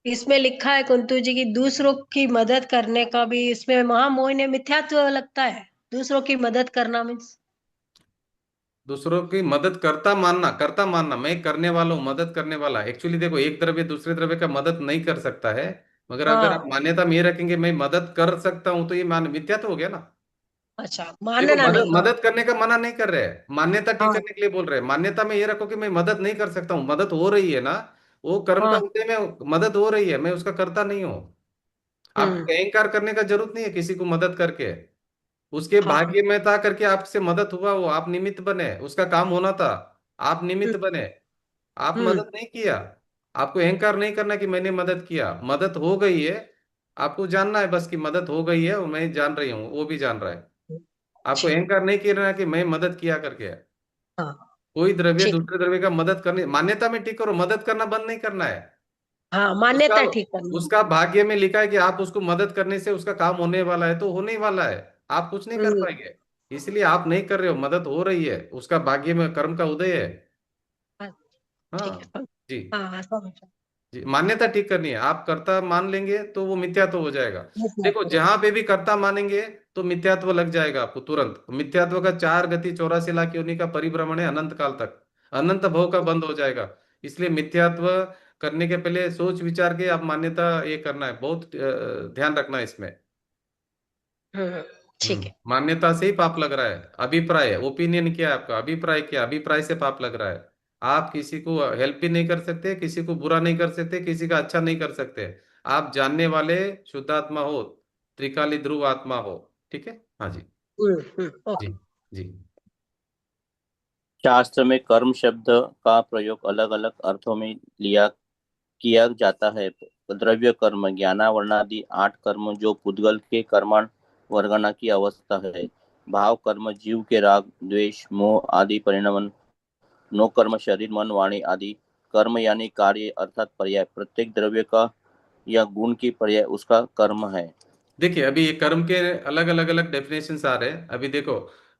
इसमें लिखा है कुंतु जी की दूसरों की मदद करने का भी इसमें महामोह ने मिथ्यात्व लगता है। दूसरों की मदद करना मीन्स। दूसरों की मदद करता मानना, करता मानना, मैं करने वाला हूँ, मदद करने वाला। एक्चुअली देखो एक द्रव्य दूसरे द्रव्य का मदद नहीं कर सकता है, मगर अगर आप हाँ। मान्यता में ये रखेंगे मैं मदद कर सकता हूं, तो ये मान मिथ्या तो हो गया ना। अच्छा, देखो मानना मदद नहीं। मदद करने का मना नहीं कर रहे हैं, मान्यता ठीक हाँ। करने के लिए बोल रहे हैं। मान्यता में ये रखो कि मैं मदद नहीं कर सकता हूँ, मदद हो रही है ना, वो कर्म का हाँ। उदय में मदद हो रही है, मैं उसका करता नहीं हूँ। आपको हम्म। अहंकार करने का जरूरत नहीं है किसी को मदद करके। उसके हाँ। भाग्य में था करके आपसे मदद हुआ, वो आप निमित्त बने, उसका काम होना था, आप हम्म। निमित्त बने, आप हम्म। मदद नहीं किया। आपको अहंकार नहीं करना कि मैंने मदद किया, मदद हो गई है। आपको जानना है बस कि मदद हो गई है, और मैं जान रही हूँ, वो भी जान रहा है। आपको ठीक। अहंकार नहीं करना कि मैं मदद किया करके। हाँ। कोई द्रव्य ठीक। दूसरे द्रव्य का मदद करने, मान्यता में ठीक करो, मदद करना बंद नहीं करना है। हाँ, उसका मान्यता ठीक करना। उसका भाग्य में लिखा है कि आप उसको मदद करने से उसका काम होने वाला है, तो होने वाला है। आप कुछ नहीं कर हम्म। पाएंगे, इसलिए आप नहीं कर रहे हो, मदद हो रही है, उसका भाग्य में कर्म का उदय है। हाँ, ठीक हाँ है। जी। हाँ हाँ, समझ। जी मान्यता ठीक करनी है, आप कर्ता मान लेंगे तो वो मिथ्यात्व हो जाएगा। देखो मिथ्यात्व। जहां पे भी कर्ता मानेंगे तो मिथ्यात्व लग जाएगा आपको तुरंत। मिथ्यात्व का 4 गति 84 लाख योनि का परिभ्रमण है अनंत काल तक, अनंत भव का बंद हो जाएगा। इसलिए मिथ्यात्व करने के पहले सोच विचार के आप मान्यता ये करना है, बहुत ध्यान रखना है इसमें। हम्म। ठीक है। मान्यता से ही पाप लग रहा है, अभिप्राय ओपिनियन क्या है आपका, अभिप्राय क्या, अभिप्राय से पाप लग रहा है। आप किसी को हेल्प भी नहीं कर सकते, किसी को बुरा नहीं कर सकते, किसी का अच्छा नहीं कर सकते। आप जानने वाले शुद्धात्मा हो, त्रिकाली ध्रुव आत्मा हो। ठीक है हाँ जी। जी ओके। जी। शास्त्र में कर्म शब्द का प्रयोग अलग अलग अर्थों में लिया किया जाता है। द्रव्य कर्म ज्ञानावरणादि 8 कर्म जो पुद्गल के कर्मण वर्गना की अवस्था है। भाव कर्म जीव के राग द्वेष मोह आदि परिणाम। नो कर्म शरीर मन वाणी आदि कर्म यानी कार्य अर्थात पर्याय प्रत्येक द्रव्य का या गुण की पर्याय उसका कर्म है। देखिए अभी ये कर्म के अलग अलग अलग डेफिनेशन आ रहे हैं। अभी देखो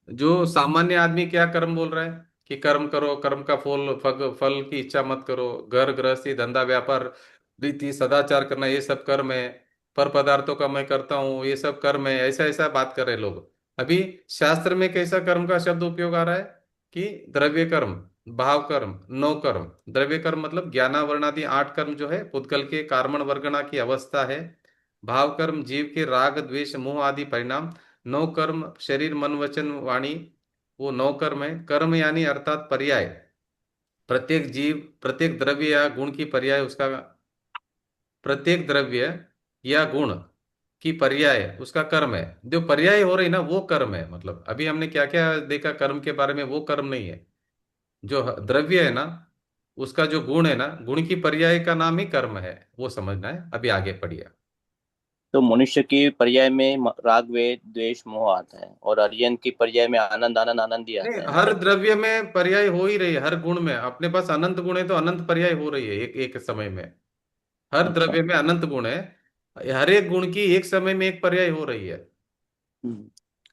जो सामान्य आदमी क्या कर्म बोल रहा है कि कर्म करो, कर्म का फल फल की इच्छा मत करो, घर गृहस्थी धंधा व्यापार रीति सदाचार करना ये सब कर्म है, पर पदार्थों का मैं करता हूँ ये सब कर्म है, ऐसा ऐसा बात कर रहे हैं लोग। अभी शास्त्र में कैसा कर्म का शब्द उपयोग आ रहा है कि द्रव्य कर्म, भाव कर्म, नौ कर्म। द्रव्य कर्म मतलब ज्ञानावरणादि 8 कर्म जो है पुद्गल के कार्मण वर्गणा की अवस्था है। भाव कर्म जीव के राग द्वेष मोह आदि परिणाम। नौ कर्म शरीर मन वचन वाणी, वो 9 कर्म है। कर्म यानी अर्थात पर्याय, प्रत्येक जीव प्रत्येक द्रव्य या गुण की पर्याय उसका, प्रत्येक द्रव्य या गुण की पर्याय उसका कर्म है। जो पर्याय हो रही ना वो कर्म है। मतलब अभी हमने क्या क्या देखा कर्म के बारे में, वो कर्म नहीं है। जो द्रव्य है ना उसका जो गुण है ना, गुण की पर्याय का नाम ही कर्म है, वो समझना है। अभी आगे पढ़िए। तो मनुष्य की पर्याय में राग द्वेष मोह आता है और अरियन की पर्याय में आनंद आनंद आनंद ही नहीं आता है ना। हर द्रव्य में पर्याय हो ही रही है, हर गुण में अपने पास अनंत गुण है तो अनंत पर्याय हो रही है एक एक समय में। हर अच्छा। द्रव्य में अनंत गुण है, हर एक गुण की एक समय में एक पर्याय हो रही है। हम्म।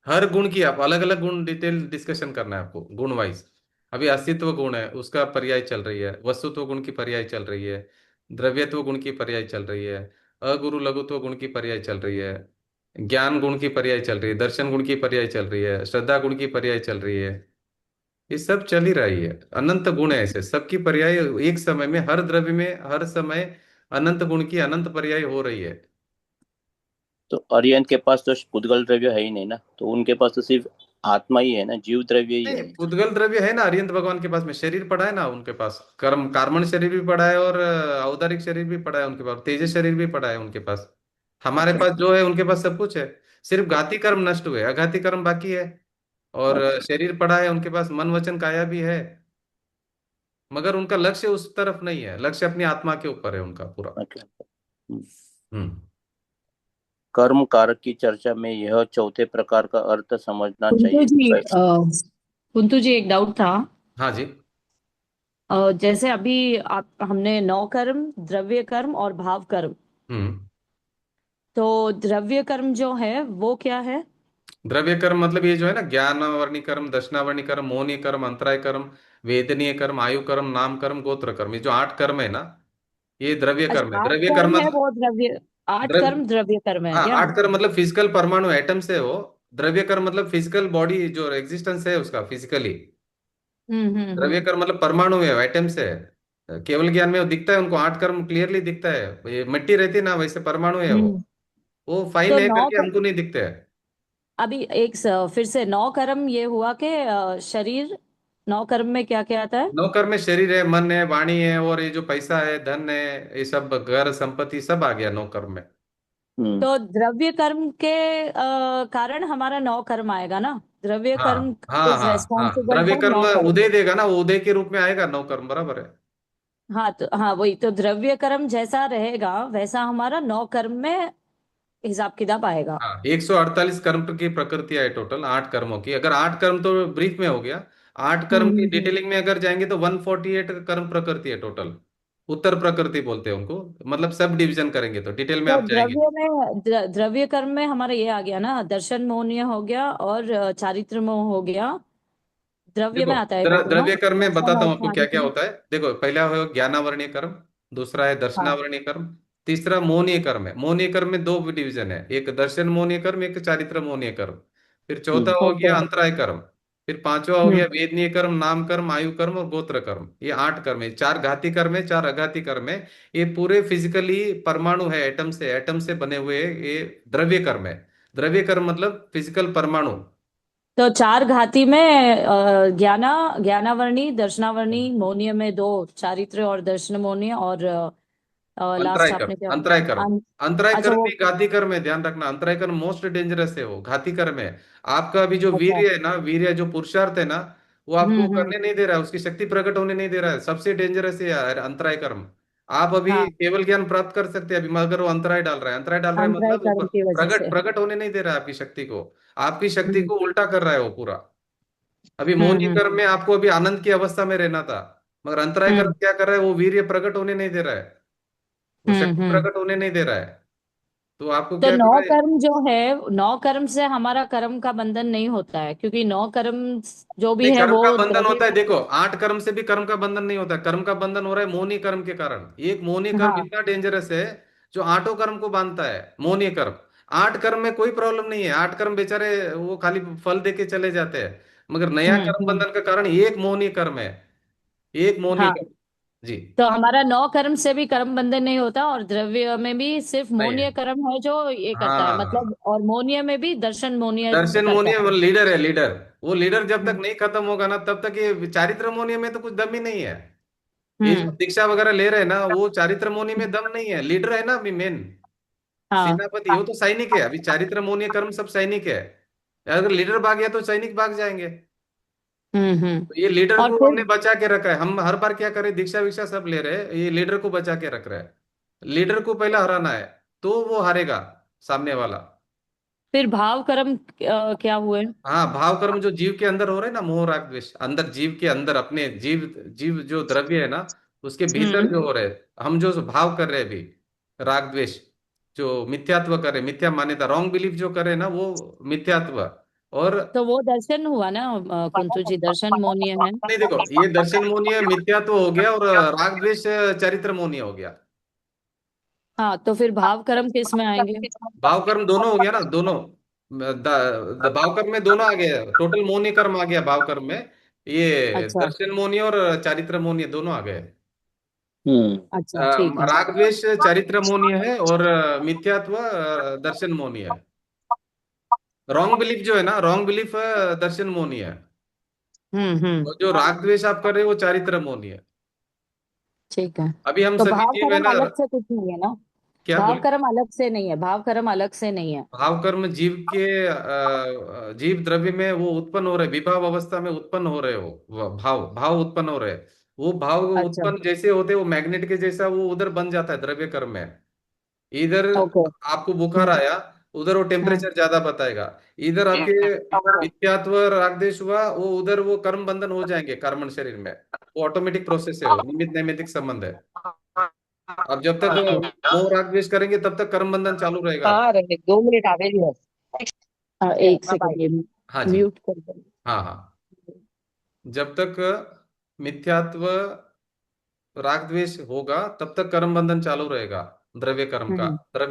हर गुण की आप अलग अलग गुण डिटेल डिस्कशन करना है आपको गुण वाइज। अभी अस्तित्व गुण है उसका पर्याय चल रही है, वस्तुत्व गुण की पर्याय चल रही है, द्रव्यत्व गुण की पर्याय चल रही है, अगुरु लघुत्व गुण की पर्याय चल रही है। ज्ञान गुण की पर्याय चल रही है, दर्शन गुण की पर्याय चल रही है, श्रद्धा गुण की पर्याय चल रही है। ये सब चल ही रही है। अनंत गुण है ऐसे, सबकी पर्याय एक समय में, हर द्रव्य में, हर समय अनंत गुण की अनंत पर्याय हो रही है। तो अरिहंत के पास तो पुद्गल द्रव्य है ही नहीं ना, तो उनके पास तो सिर्फ आत्मा ही है ना, जीव द्रव्य ही नहीं, है। पुद्गल द्रव्य है ना अरिहंत भगवान के पास में, शरीर पड़ा है ना उनके पास, कर्म कार्मण शरीर भी पड़ा है और औदारिक शरीर भी पड़ा है उनके पास, तेजस शरीर भी पड़ा है उनके पास। हमारे अच्छा। पास जो है उनके पास सब कुछ है। सिर्फ घाती कर्म नष्ट हुए, अघाती कर्म बाकी है। और अच्छा। शरीर पड़ा है उनके पास, मन वचन काया भी है। मगर उनका लक्ष्य उस तरफ नहीं है, लक्ष्य अपनी आत्मा के ऊपर है उनका पूरा। अच्छा। हम्म। हम्म। कर्म कारक की चर्चा में यह चौथे प्रकार का अर्थ समझना कुंतु चाहिए। जी कुंतु जी, एक डाउट था। हाँ जी। जैसे अभी आप हमने नौ कर्म, द्रव्य कर्म और भाव कर्म, हम्म। तो द्रव्य कर्म जो है वो क्या है? द्रव्य कर्म मतलब ये जो है ना, ज्ञानावर्णी कर्म, दर्शनावर्णी कर्म, मोहनी कर्म, अंतराय कर्म, वेदनीय कर्म, आयु कर्म, नाम कर्म, गोत्र कर्म, ये जो 8 कर्म है ना, ये द्रव्य कर्म है। अच्छा, आठ द्रव्य कर्म कर्म है मतलब वो द्रव्य, आठ द्रव्य, कर्म द्रव्य कर्म है हाँ क्या? 8 कर्म मतलब फिजिकल परमाणु एटम से हो। द्रव्य कर्म मतलब फिजिकल बॉडी जो एग्जिस्टेंस है उसका फिजिकली। द्रव्य हम्म। कर्म मतलब परमाणु है, एटम से है। केवल ज्ञान में वो दिखता है उनको, 8 कर्म क्लियरली दिखता है, ये मिट्टी रहती है ना वैसे परमाणु है वो। हम्म। वो फाइन तो है नौ करके कर्म, हमको नहीं दिखते हैं। अभी फिर से नौ कर्म ये हुआ कि शरीर, नौ कर्म में क्या क्या आता है? नौकर में शरीर है, मन है, वाणी है, और ये जो पैसा है, धन है, ये सब घर संपत्ति सब आ गया नौकर में। हम्म। तो द्रव्य कर्म के कारण हमारा नौ कर्म आएगा ना? द्रव्य हाँ कर्म हाँ इज हाँ हाँ, रेस्पॉन्सिबल द्रव्य फॉर कर्म नौ कर्म। उदय देगा ना, वो उदय के रूप में आएगा नौकर्म, बराबर है। हाँ, तो हाँ वही तो, द्रव्य कर्म जैसा रहेगा वैसा हमारा नौ कर्म में हिसाब किताब आएगा। हाँ, 148 कर्म की प्रकृतियां है टोटल, 8 कर्मों की। अगर 8 कर्म तो ब्रीफ में हो गया, 8 कर्म की हम्म। डिटेलिंग में अगर जाएंगे तो 148 कर्म प्रकृति है टोटल। उत्तर प्रकृति बोलते हैं उनको, मतलब सब डिवीजन करेंगे तो डिटेल में तो आप जाएंगे। द्रव्य कर्म में हमारा ये आ गया ना, दर्शन मोहनीय हो गया और चारित्र मोह हो गया। द्रव्य देखो में आता है वो दोनों, द्रव्य कर्म में दर्शन बताता और हूँ आपको क्या क्या चारित्र। होता है। देखो पहला है ज्ञानावर्णीय कर्म, दूसरा है हाँ। दर्शनावर्णीय कर्म, तीसरा मोहनीय कर्म है। मोहनीय कर्म में दो डिवीजन है, एक दर्शन मोहनीय कर्म, एक चारित्र मोहनीय कर्म। फिर चौथा हो ओके। गया अंतराय कर्म। फिर पांचवा हो गया हम्म। वेदनीय कर्म, नाम कर्म, आयु कर्म और गोत्र कर्म। ये 8 कर्म है। 4 घाती कर्म है, 4 अघाती कर्म है। ये पूरे फिजिकली परमाणु है, एटम से बने हुए ये द्रव्य कर्म है। द्रव्य कर्म मतलब फिजिकल परमाणु। तो चार घाती में ज्ञानावर्णी, दर्शनावर्णी, मोहनीय में दो, चारित्र और दर्शन मोहनीय, और अंतराय लास्ट कर्म, आपने क्या अंतराय बताया? कर्म। अंतराय अच्छा कर्म वो। भी घाती कर्म है, ध्यान रखना, अंतराय कर्म मोस्ट डेंजरस है, वो घाती कर्म है। आपका अभी जो अच्छा। वीर्य है ना, वीर्य जो पुरुषार्थ है ना, वो आपको हम्म। करने नहीं दे रहा है, उसकी शक्ति प्रकट होने नहीं दे रहा है। सबसे डेंजरस है यार अंतराय कर्म। आप अभी हाँ, केवल ज्ञान प्राप्त कर सकते हैं अभी, मगर वो अंतराय डाल रहा है। अंतराय डाल रहा है अंतराय मतलब वो कर्म की वजह प्रकट से। प्रकट होने नहीं दे रहा है आपकी शक्ति को। आपकी शक्ति हम्म को उल्टा कर रहा है वो पूरा। अभी मोहिनी हम्म कर्म में आपको अभी आनंद की अवस्था में रहना था, मगर अंतराय कर्म हम्म क्या कर रहा है, वो वीर्य प्रकट होने नहीं दे रहा है, वो शक्ति हम्म। प्रकट होने नहीं दे रहा है। तो आपको तो क्या नौ कर रहा है। कर्म जो है, नौ कर्म से हमारा कर्म का बंधन नहीं होता है, क्योंकि नौ कर्म जो भी नहीं, है कर्म वो का बंधन द्रव्य होता है। कर्म। देखो 8 कर्म से भी कर्म का बंधन नहीं होता, कर्म का बंधन हो रहा है मोहनी कर्म के कारण। एक मोहनी कर्म हाँ। इतना डेंजरस है जो 8 कर्म को बांधता है, मोहनी कर्म। 8 कर्म में कोई प्रॉब्लम नहीं है, 8 कर्म बेचारे वो खाली फल दे के चले जाते हैं। मगर नया कर्म हम्म। बंधन का कारण एक मोहनी कर्म है, एक मोहनी हाँ, कर्म। जी। तो हमारा नौ कर्म से भी कर्म बंधन नहीं होता, और द्रव्य में भी सिर्फ नहीं है। मोनीय कर्म है जो ये करता है, मतलब, हाँ, और मोनीय में भी दर्शन मोनीय दर्शन करता मोहनीय है। लीडर है, लीडर। वो लीडर जब तक हम्म नहीं खत्म होगा ना, तब तक ये चारित्र मोहनीय में तो कुछ दम ही नहीं है। ये जो हम्म। दीक्षा वगैरह ले रहे हैं ना, वो चारित्र मुनि में दम नहीं है, लीडर है ना अभी मेन हाँ। सेनापति, वो तो सैनिक है। अभी चारित्र मुनि कर्म सब सैनिक है। अगर लीडर भाग गया तो सैनिक भाग जाएंगे। हम्म। तो ये लीडर और को फिर हमने बचा के रखा है। हम हर बार क्या करें, दीक्षा विक्षा सब ले रहे हैं, ये लीडर को बचा के रख रहे हैं। लीडर को पहला हराना है, तो वो हारेगा सामने वाला। भाव कर्म क्या हुए? हाँ, भाव कर्म जो जीव के अंदर हो रहे हैं ना, मोह राग द्वेष, अंदर जीव के अंदर अपने जीव, जीव जो द्रव्य है ना, उसके भीतर जो हम्म। हो रहे हैं, हम जो भाव कर रहे हैं अभी, राग द्वेष, जो मिथ्यात्व कर रहे हैं, मिथ्या मान्यता, रॉन्ग बिलीफ जो कर रहे हैं ना, वो मिथ्यात्व। और तो वो दर्शन हुआ ना, कुंतु जी, दर्शन मोनीय है। नहीं, देखो ये दर्शन मोहनीय मिथ्यात्व हो गया, और राग द्वेष चरित्र मोहनीय हो गया। हाँ, तो फिर भाव कर्म किस में आएंगे? भाव कर्म दोनों हो गया ना, दोनों। भाव कर्म में दोनों आ गए, टोटल मोनी कर्म आ गया भाव कर्म में। ये अच्छा। दर्शन मोनी और चारित्र मोनी दोनों आ गए। हम्म। अच्छा, ठीक है। राग द्वेष चारित्र मोनी है, और मिथ्यात्व दर्शन मोनी है। रॉन्ग बिलीफ जो है ना, रॉन्ग बिलीफ दर्शन मोनी है। हम्म। और जो राग द्वेष आप कर रहे हो वो चारित्र मोनी है। ठीक है। अभी हम तो सभी भाव जीव है कर्म ना। अलग से कुछ नहीं है ना? क्या भाव बोले? कर्म अलग से नहीं है, भाव कर्म अलग से नहीं है। भाव कर्म जीव के जीव द्रव्य में वो उत्पन्न हो रहे, विभाव अवस्था में उत्पन्न हो रहे हो, वो भाव भाव उत्पन्न हो रहे हैं। वो भाव अच्छा। उत्पन्न जैसे होते वो मैग्नेट के जैसा वो उधर बन जाता है द्रव्य कर्म में। इधर ओके। आपको बुखार आया, उधर वो हाँ, टेम्परेचर ज्यादा बताएगा। इधर आपके मिथ्यात्व रागद्वेष हुआ, वो उधर वो कर्म बंधन हो जाएंगे कार्बन शरीर में। वो ऑटोमेटिक प्रोसेस है, वो निमित्त नैमित्तिक संबंध है। अब जब तक ओके। मोह राग द्वेष करेंगे तब तक कर्म बंधन चालू रहेगा आप। हाँ रहे 2 मिनट आवेगी बस। एक सेकंड, ये हाँ जी। म्यूट कर दो। हाँ हाँ। जब तक मिथ्यात्व राग द्वेष होगा तब तक कर्म बंधन चालू रहेगा। हम्म। द्रव्य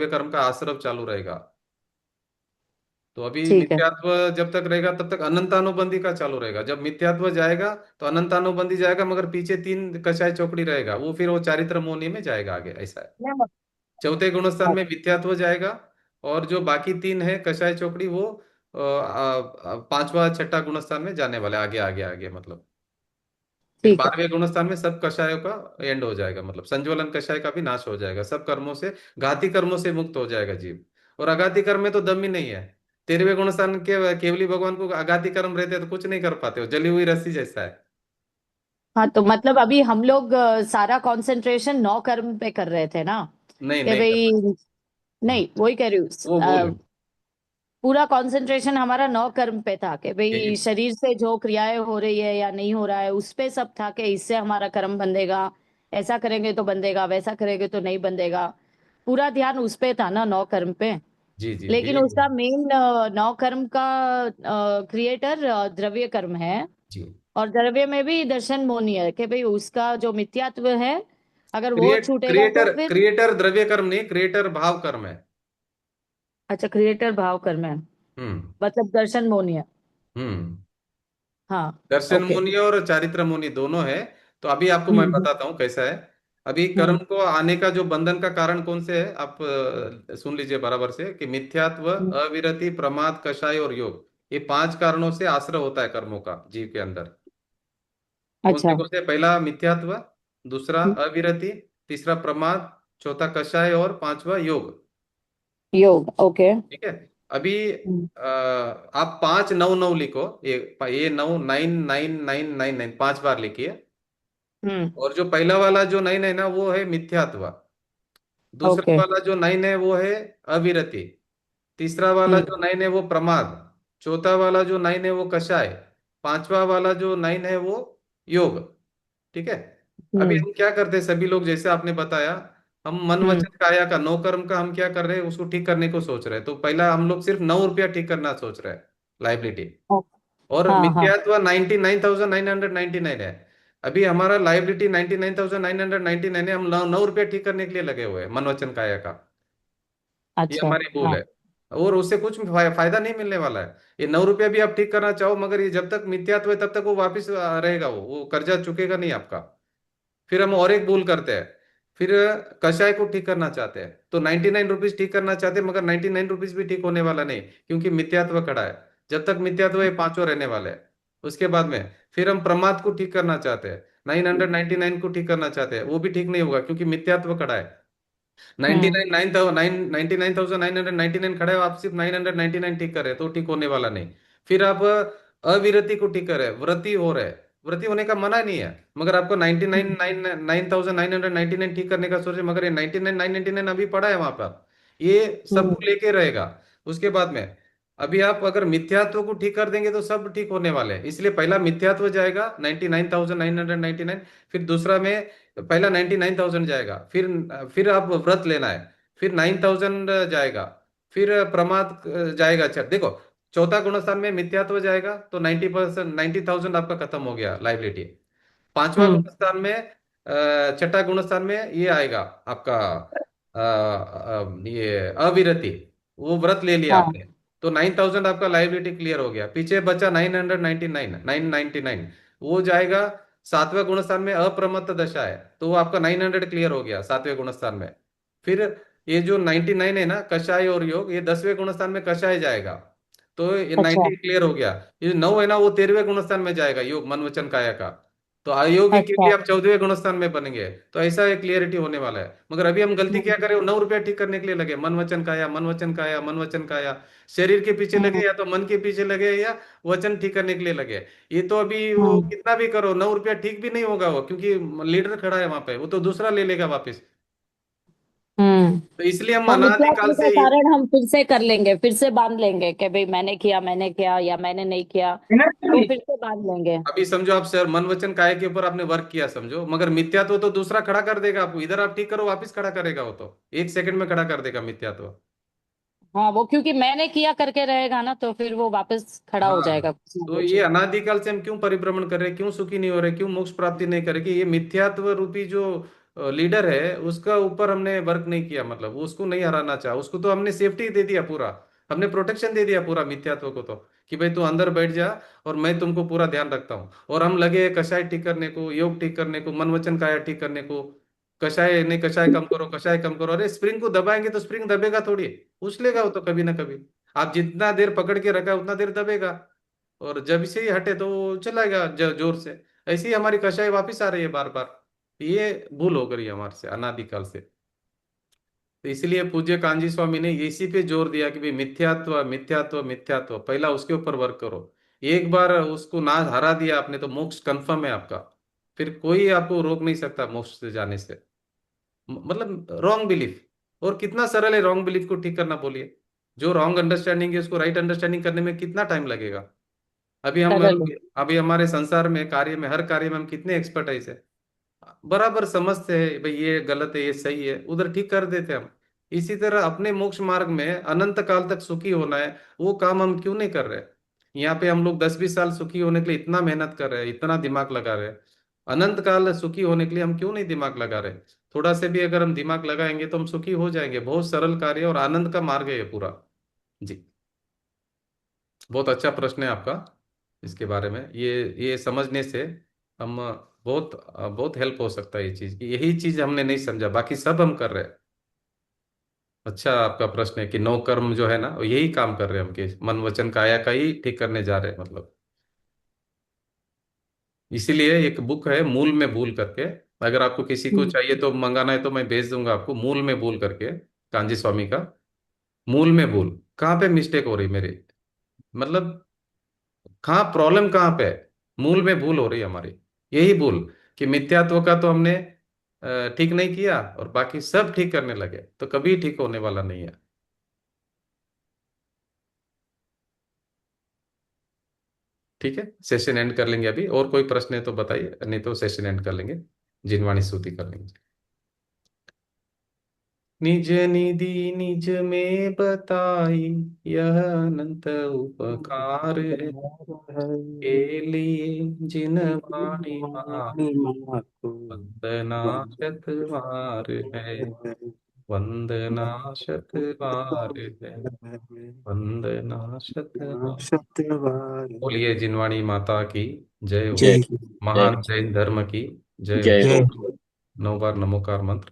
कर्म का आश्रव चालू रहेगा। तो अभी ठीक है। मिथ्यात्व जब तक रहेगा तब तक अनंतानुबंधी का चालू रहेगा। जब मिथ्यात्व जाएगा तो अनंतानुबंधी जाएगा, मगर पीछे तीन कषाय चौकड़ी रहेगा, वो फिर वो चारित्र मोनी में जाएगा आगे, ऐसा है। चौथे गुणस्थान में मिथ्यात्व जाएगा, और जो बाकी तीन है कषाय चौकड़ी वो पांचवा छठा गुणस्थान में जाने वाले, आगे आगे आगे मतलब। फिर ठीक है। 12वें गुणस्थान में सब कषायों का एंड हो जाएगा, मतलब संज्वलन कषाय का भी नाश हो जाएगा, सब कर्मों से, घाती कर्मों से मुक्त हो जाएगा जीव। और अघाती कर्म में तो दम ही नहीं है। 13वें गुणस्थान के केवली भगवान को अघाती कर्म रहते हैं तो कुछ नहीं कर पाते हो, जली हुई रस्सी जैसा है। हाँ, तो मतलब अभी हम लोग सारा कंसंट्रेशन नौ कर्म पे कर रहे थे ना? नहीं कि नहीं भाई, करना। नहीं वही कह रही हूँ। वो भूल है। पूरा कंसंट्रेशन हमारा नौ कर्म पे था कि यही। भाई शरीर से जो क्रियाएं हो रही है या नहीं हो रहा है उस पे सब था कि इससे हमारा कर्म बंधेगा, ऐसा करेंगे तो बंधेगा, वैसा करेंगे तो नहीं बंधेगा। पूरा ध्यान उस पे था ना, नौ कर्म पे। जी जी लेकिन यही उसका बोल। मेन नौ कर्म का क्रिएटर द्रव्य कर्म है। जी। और द्रव्य में भी दर्शन मोनी है कि भाई उसका जो मिथ्यात्व है, अगर वो छूटेगा तो क्रिएटर फिर। क्रिएटर द्रव्य कर्म नहीं, क्रिएटर भाव कर्म है। अच्छा, क्रिएटर भाव कर्म है, हम्म। मतलब दर्शन मोनी है। हम्म। हाँ। दर्शन ओके। मुनि और चारित्र मुनि दोनों है। तो अभी आपको मैं हम्म। बताता हूँ कैसा है। अभी कर्म हम्म। को आने का जो बंधन का कारण कौन से है, आप सुन लीजिए बराबर से, कि मिथ्यात्व, हम्म। अविरति, प्रमाद, कषाय और योग, ये पांच कारणों से आश्रय होता है कर्मों का जीव के अंदर। अच्छा। कौन से? पहला मिथ्यात्व, दूसरा अविरति, तीसरा प्रमाद, चौथा कषाय और पांचवा योग। योग, ओके। ठीक है। अभी हम्म। आप 5 9 9 लिखो। ये 9 9 9 9 9 9 5 बार लिखिए। हम्म। और जो पहला वाला जो 9 है ना वो है मिथ्यात्व। दूसरा ओके। वाला जो 9 है वो है अविरति। तीसरा वाला हम्म। जो 9 है वो प्रमाद। चौथा वाला जो 9 है वो कषाय। पांचवा वाला जो 9 है वो योग। ठीक है। अभी हम्म। हम क्या करते हैं सभी लोग, जैसे आपने बताया, हम मन हम्म। वचन काया का, नो कर्म का हम क्या कर रहे हैं, उसको ठीक करने को सोच रहे हैं। तो पहला हम लोग सिर्फ 9 रुपया ठीक करना सोच रहे हैं, लाइबिलिटी। ओ, और हाँ हाँ। मिथ्यात्व 99,999 है। अभी हमारा लाइबिलिटी 99,999 है, हम 9 रुपया ठीक करने के लिए लगे हुए हैं मन वचन काया का। ये अच्छा। हमारी भूल हाँ। है। और उससे कुछ फायदा नहीं मिलने वाला है। ये 9 रुपया भी आप ठीक करना चाहो, मगर ये जब तक मिथ्यात्व है तब तक वो वापिस रहेगा, वो कर्जा चुकेगा नहीं आपका। फिर हम और एक भूल करते हैं। फिर कषाय को ठीक करना चाहते हैं तो 99 रुपीज ठीक करना चाहते हैं, मगर 99 रुपीज भी ठीक होने वाला नहीं, क्योंकि मिथ्यात्व खड़ा है। जब तक मिथ्यात्व ये पांचों रहने वाले हैं। उसके बाद में फिर हम प्रमाद को ठीक करना चाहते हैं, 999 को ठीक करना चाहते हैं, वो भी ठीक नहीं होगा क्योंकि मिथ्यात्व खड़ा है। नाइनटी हम्म। नाइन नाइन नाइन 99,999 खड़ा है, आप सिर्फ 999 ठीक कर रहे हैं तो ठीक होने वाला नहीं। फिर आप अविरति को ठीक कर रहे हैं, व्रति हो रहे हैं। व्रति होने का मना नहीं है, मगर आपको 99,999 ठीक करने का सोचे, मगर ये 99,999 अभी पड़ा है वहां पर, ये हम्म। सबको लेके रहेगा। उसके बाद में अभी आप अगर मिथ्यात्व को ठीक कर देंगे तो सब ठीक होने वाले हैं, इसलिए पहला मिथ्यात्व जाएगा 99,999। फिर दूसरा में पहला 99,000 जाएगा, फिर आप व्रत लेना है, फिर 9,000 जाएगा, फिर प्रमाद जाएगा। अच्छा देखो, चौथा गुणस्थान में मिथ्यात्व जाएगा तो 90%, 90,000 आपका खत्म हो गया लाइबिलिटी। पांचवा हम्म। गुणस्थान में छठा गुणस्थान में ये आएगा आपका ये अविरति, वो व्रत ले लिया हाँ आपने, तो 9,000 आपका लाइबिलिटी क्लियर हो गया। पीछे बचा 999 वो जाएगा। सातवें गुणस्थान में अप्रमत्त दशा है, तो वो आपका 900 क्लियर हो गया सातवें गुणस्थान में। फिर ये जो 99 है ना, कषाय और योग, ये 10वें गुणस्थान में कषाय जाएगा, तो ये अच्छा 90 क्लियर हो गया। ये 9 है ना, वो 13वें गुणस्थान में जाएगा, योग मन वचन काया का। तो अयोगी के अच्छा। लिए आप 14वें गुणस्थान में बनेंगे। तो ऐसा एक क्लियरिटी होने वाला है। मगर अभी हम गलती क्या हम्म करें, वो 9 रुपया ठीक करने के लिए लगे, मन वचन काया, मन वचन काया, मन वचन काया। शरीर के पीछे हम्म लगे, या तो मन के पीछे लगे, या वचन ठीक करने के लिए लगे। ये तो अभी वो हम्म कितना भी करो, 9 रुपया ठीक भी नहीं होगा वो, क्योंकि लीडर खड़ा है वहां पे, वो तो दूसरा ले लेगा वापस। हम्म। तो इसलिए हम तो अनादिकाल मिथ्यात्व से के कारण हम फिर से कर लेंगे, फिर से बांध लेंगे कि भाई मैंने किया या मैंने नहीं किया, तो फिर से बांध लेंगे। अभी समझो आप सर मन वचन काय के ऊपर आपने वर्क किया समझो, मगर मिथ्यात्व तो दूसरा खड़ा कर देगा आपको। इधर आप ठीक करो, वापस खड़ा करेगा वो, तो 1 सेकंड में खड़ा कर देगा मिथ्यात्व। हाँ, वो क्योंकि मैंने किया करके रहेगा ना, तो फिर वो वापस खड़ा हो हाँ, जाएगा कुछ ना तो कुछ। ये अनादिकाल से हम क्यों परिभ्रमण कर रहे हैं, क्यों सुखी नहीं हो रहे, क्यों मोक्ष प्राप्ति नहीं करें, कि ये मिथ्यात्व रूपी जो लीडर है उसका ऊपर हमने वर्क नहीं किया, मतलब उसको नहीं हराना चाहा। उसको तो हमने सेफ्टी दे दिया पूरा, हमने प्रोटेक्शन दे दिया पूरा मिथ्यात्व को, तो कि भाई तू अंदर बैठ जा और मैं तुमको पूरा ध्यान रखता हूँ। और हम लगे कषाय ठीक करने को, योग ठीक करने को, मन वचन काया ठीक करने को। कषाय नहीं, कषाय कम करो, कषाय कम करो। अरे स्प्रिंग को दबाएंगे तो स्प्रिंग दबेगा थोड़ी, उछलेगा वो तो कभी ना कभी। आप जितना देर पकड़ के रखा है उतना देर दबेगा, और जब से ही हटे तो वो चलाएगा जोर से। ऐसे ही हमारी कषाय वापिस आ रही है बार बार। ये भूल हो गई है हमारे से अनादिकाल से। तो इसलिए पूज्य कांजी स्वामी ने इसी पे जोर दिया कि भाई मिथ्यात्व मिथ्यात्व मिथ्यात्व, पहला उसके ऊपर वर्क करो। एक बार उसको ना हरा दिया आपने तो मोक्ष कंफर्म है आपका। फिर कोई आपको रोक नहीं सकता मोक्ष से जाने से। मतलब रॉन्ग बिलीफ, और कितना सरल है रॉन्ग बिलीफ को ठीक करना, बोलिए। जो रॉन्ग अंडरस्टैंडिंग है उसको राइट अंडरस्टैंडिंग करने में कितना टाइम लगेगा। अभी हम सरल है। अभी हमारे संसार में, कार्य में, हर कार्य में हम कितने एक्सपर्टाइज है, बराबर समझते हैं भाई ये गलत है ये सही है, उधर ठीक कर देते हैं हम। इसी तरह अपने मोक्ष मार्ग में अनंत काल तक सुखी होना है, वो काम हम क्यों नहीं कर रहे। यहाँ पे हम लोग 10-20 साल सुखी होने के लिए इतना मेहनत कर रहे हैं, इतना दिमाग लगा रहे हैं। अनंत काल सुखी होने के लिए हम क्यों नहीं दिमाग लगा रहे। थोड़ा से भी अगर हम दिमाग लगाएंगे तो हम सुखी हो जाएंगे। बहुत सरल कार्य और आनंद का मार्ग है ये पूरा। जी, बहुत अच्छा प्रश्न है आपका। इसके बारे में ये समझने से हम बहुत बहुत हेल्प हो सकता है ये चीज की। यही चीज हमने नहीं समझा, बाकी सब हम कर रहे हैं। अच्छा आपका प्रश्न है कि नौ कर्म जो है ना, वो यही काम कर रहे हैं हम, कि मन वचन काया का ही ठीक करने जा रहे हैं मतलब। इसीलिए एक बुक है मूल में भूल करके, अगर आपको किसी को हम्म। चाहिए तो मंगाना है तो मैं भेज दूंगा आपको, मूल में भूल करके, कांजी स्वामी का। मूल में भूल, कहाँ पे मिस्टेक हो रही मेरी, मतलब कहाँ प्रॉब्लम कहाँ पे है। मूल में भूल हो रही है हमारी, यही भूल, कि मिथ्यात्व का तो हमने ठीक नहीं किया और बाकी सब ठीक करने लगे, तो कभी ठीक होने वाला नहीं है। ठीक है, सेशन एंड कर लेंगे अभी। और कोई प्रश्न है तो बताइए, नहीं तो सेशन एंड कर लेंगे, जिनवाणी स्तुति कर लेंगे। निज निधि निज में बताई, यह अनंत उपकार है, के लिए जिन वाणी वंदना शतवार है, वंदना शतवार है, वंदना शतवार। सत्यवान बोलिए जिनवाणी माता की जय हो। जय। जय जय महान जैन धर्म की जय हो। जय जय। हो। 9 बार नमोकार मंत्र।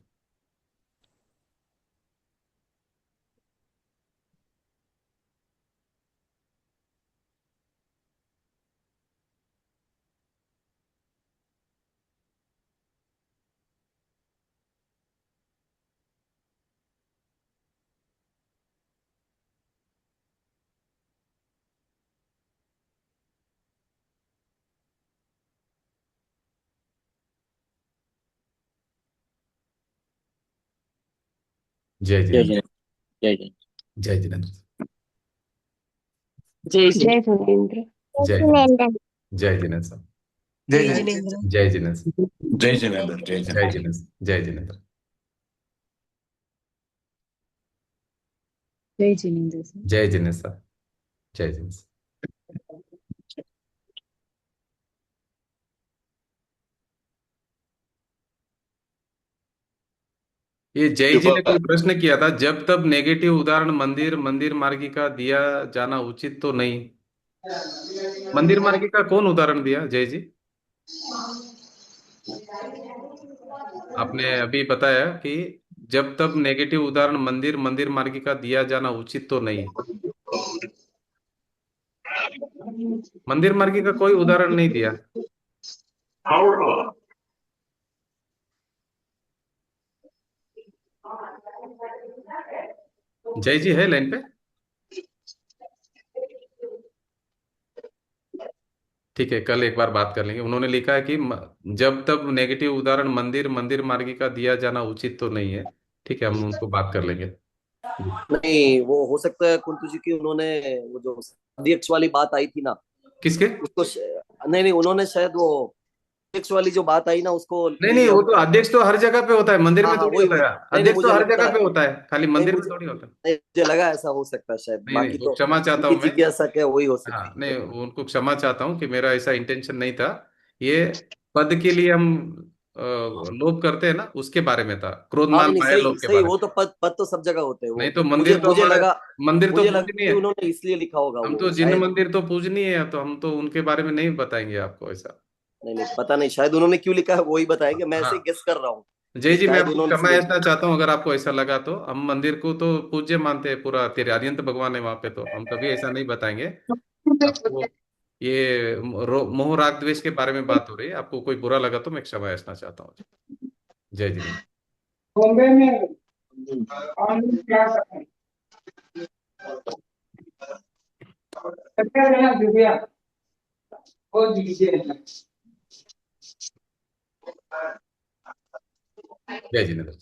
जय जय जिनेन्द्र। जय जय जय। जय जिनेन्द्र। जय जय श्री जिनेन्द्र। जय जिनेन्द्र। जय जिनेन्द्र साहब। जय जय जय। जिनेन्द्र। जय जिनेन्द्र। जय जिनेन्द्र। जय जय जिनेन्द्र। जिनेन्द्र। जय जिनेन्द्र। जय जिनेन्द्र सर। जय जिनेन्द्र साहब। जय जिनेन्द्र। ये जय जी ने कृपा कोई प्रश्न किया था, जब तब नेगेटिव उदाहरण मंदिर मंदिर मार्गिका दिया जाना उचित तो नहीं। मंदिर मार्गिका कौन उदाहरण दिया जय जी? आपने अभी बताया कि जब तब नेगेटिव उदाहरण मंदिर मंदिर मार्गिका दिया जाना उचित तो नहीं। मंदिर मार्गिका कोई उदाहरण नहीं दिया। जय जी है लाइन पे? ठीक है, कल एक बार बात कर लेंगे। उन्होंने लिखा है कि जब तब नेगेटिव उदाहरण मंदिर मंदिर मार्गिका दिया जाना उचित तो नहीं है। ठीक है, हम उनको बात कर लेंगे। नहीं, वो हो सकता है कुंतु जी की उन्होंने वो जो अध्यक्ष वाली बात आई थी ना किसके? उसको नहीं नहीं, उन्होंने शायद वो अध्यक्ष वाली जो बात आई ना उसको नहीं ले नहीं, लिया वो तो होगा। अध्यक्ष तो हर जगह पे होता है, मंदिर हाँ में हाँ, थोड़ी वही होता वही। है। नहीं नहीं, अध्यक्ष तो मुझे हर लगता जगह है, पे होता है, खाली नहीं मंदिर में मुझे थोड़ी होता है। नहीं, मुझे लगा ऐसा हो सकता है शायद, नहीं नहीं, बाकी वो तो क्षमा चाहता उनकी हूँ मैं। जिज्ञासा क्या वही हो सकती हाँ है। नहीं, उनको क्षमा चाहता हूँ कि मेरा ऐसा इंटेंशन नहीं था। ये पद के लिए हम लोभ करते हैं ना, उसके बारे में था, हाँ क्रोधमान नहीं नहीं, माया सही लोभ के सही, बारे वो में। तो पद पद तो सब जगह होते हैं नहीं वो। तो मुझे मंदिर तो मुझे हमारे, लगा मंदिर तो मुझे लगा पूजनीय कि है। उन्होंने इसलिए लिखा होगा हम वो तो जिन शायद। मंदिर तो पूजनीय है, तो हम तो उनके बारे में नहीं बताएंगे आपको ऐसा। नहीं नहीं, पता नहीं शायद उन्होंने क्यों लिखा है वो ही बताएंगे, मैं ऐसे हाँ ही गेस कर रहा हूँ जय कि जी, मैं शायद आपको उन्होंने क्षमा इसलिए याचना चाहता हूँ अगर आपको ऐसा लगा तो। हम मंदिर को तो पूज्य मानते हैं, पूरा तेरे आर्यंत भगवान है वहां पे, तो हम कभी ऐसा नहीं बताएंगे आपको। ये मोह राग द्वेष के बारे में बात हो रही है, आपको कोई बुरा लगा तो मैं क्षमा याचना चाहता हूँ। जय जिनेन्द्र। बॉम्बे में ऑनलाइन क्लास है। सत्या है दिव्या वो दीजिए। जय जिनेन्द्र।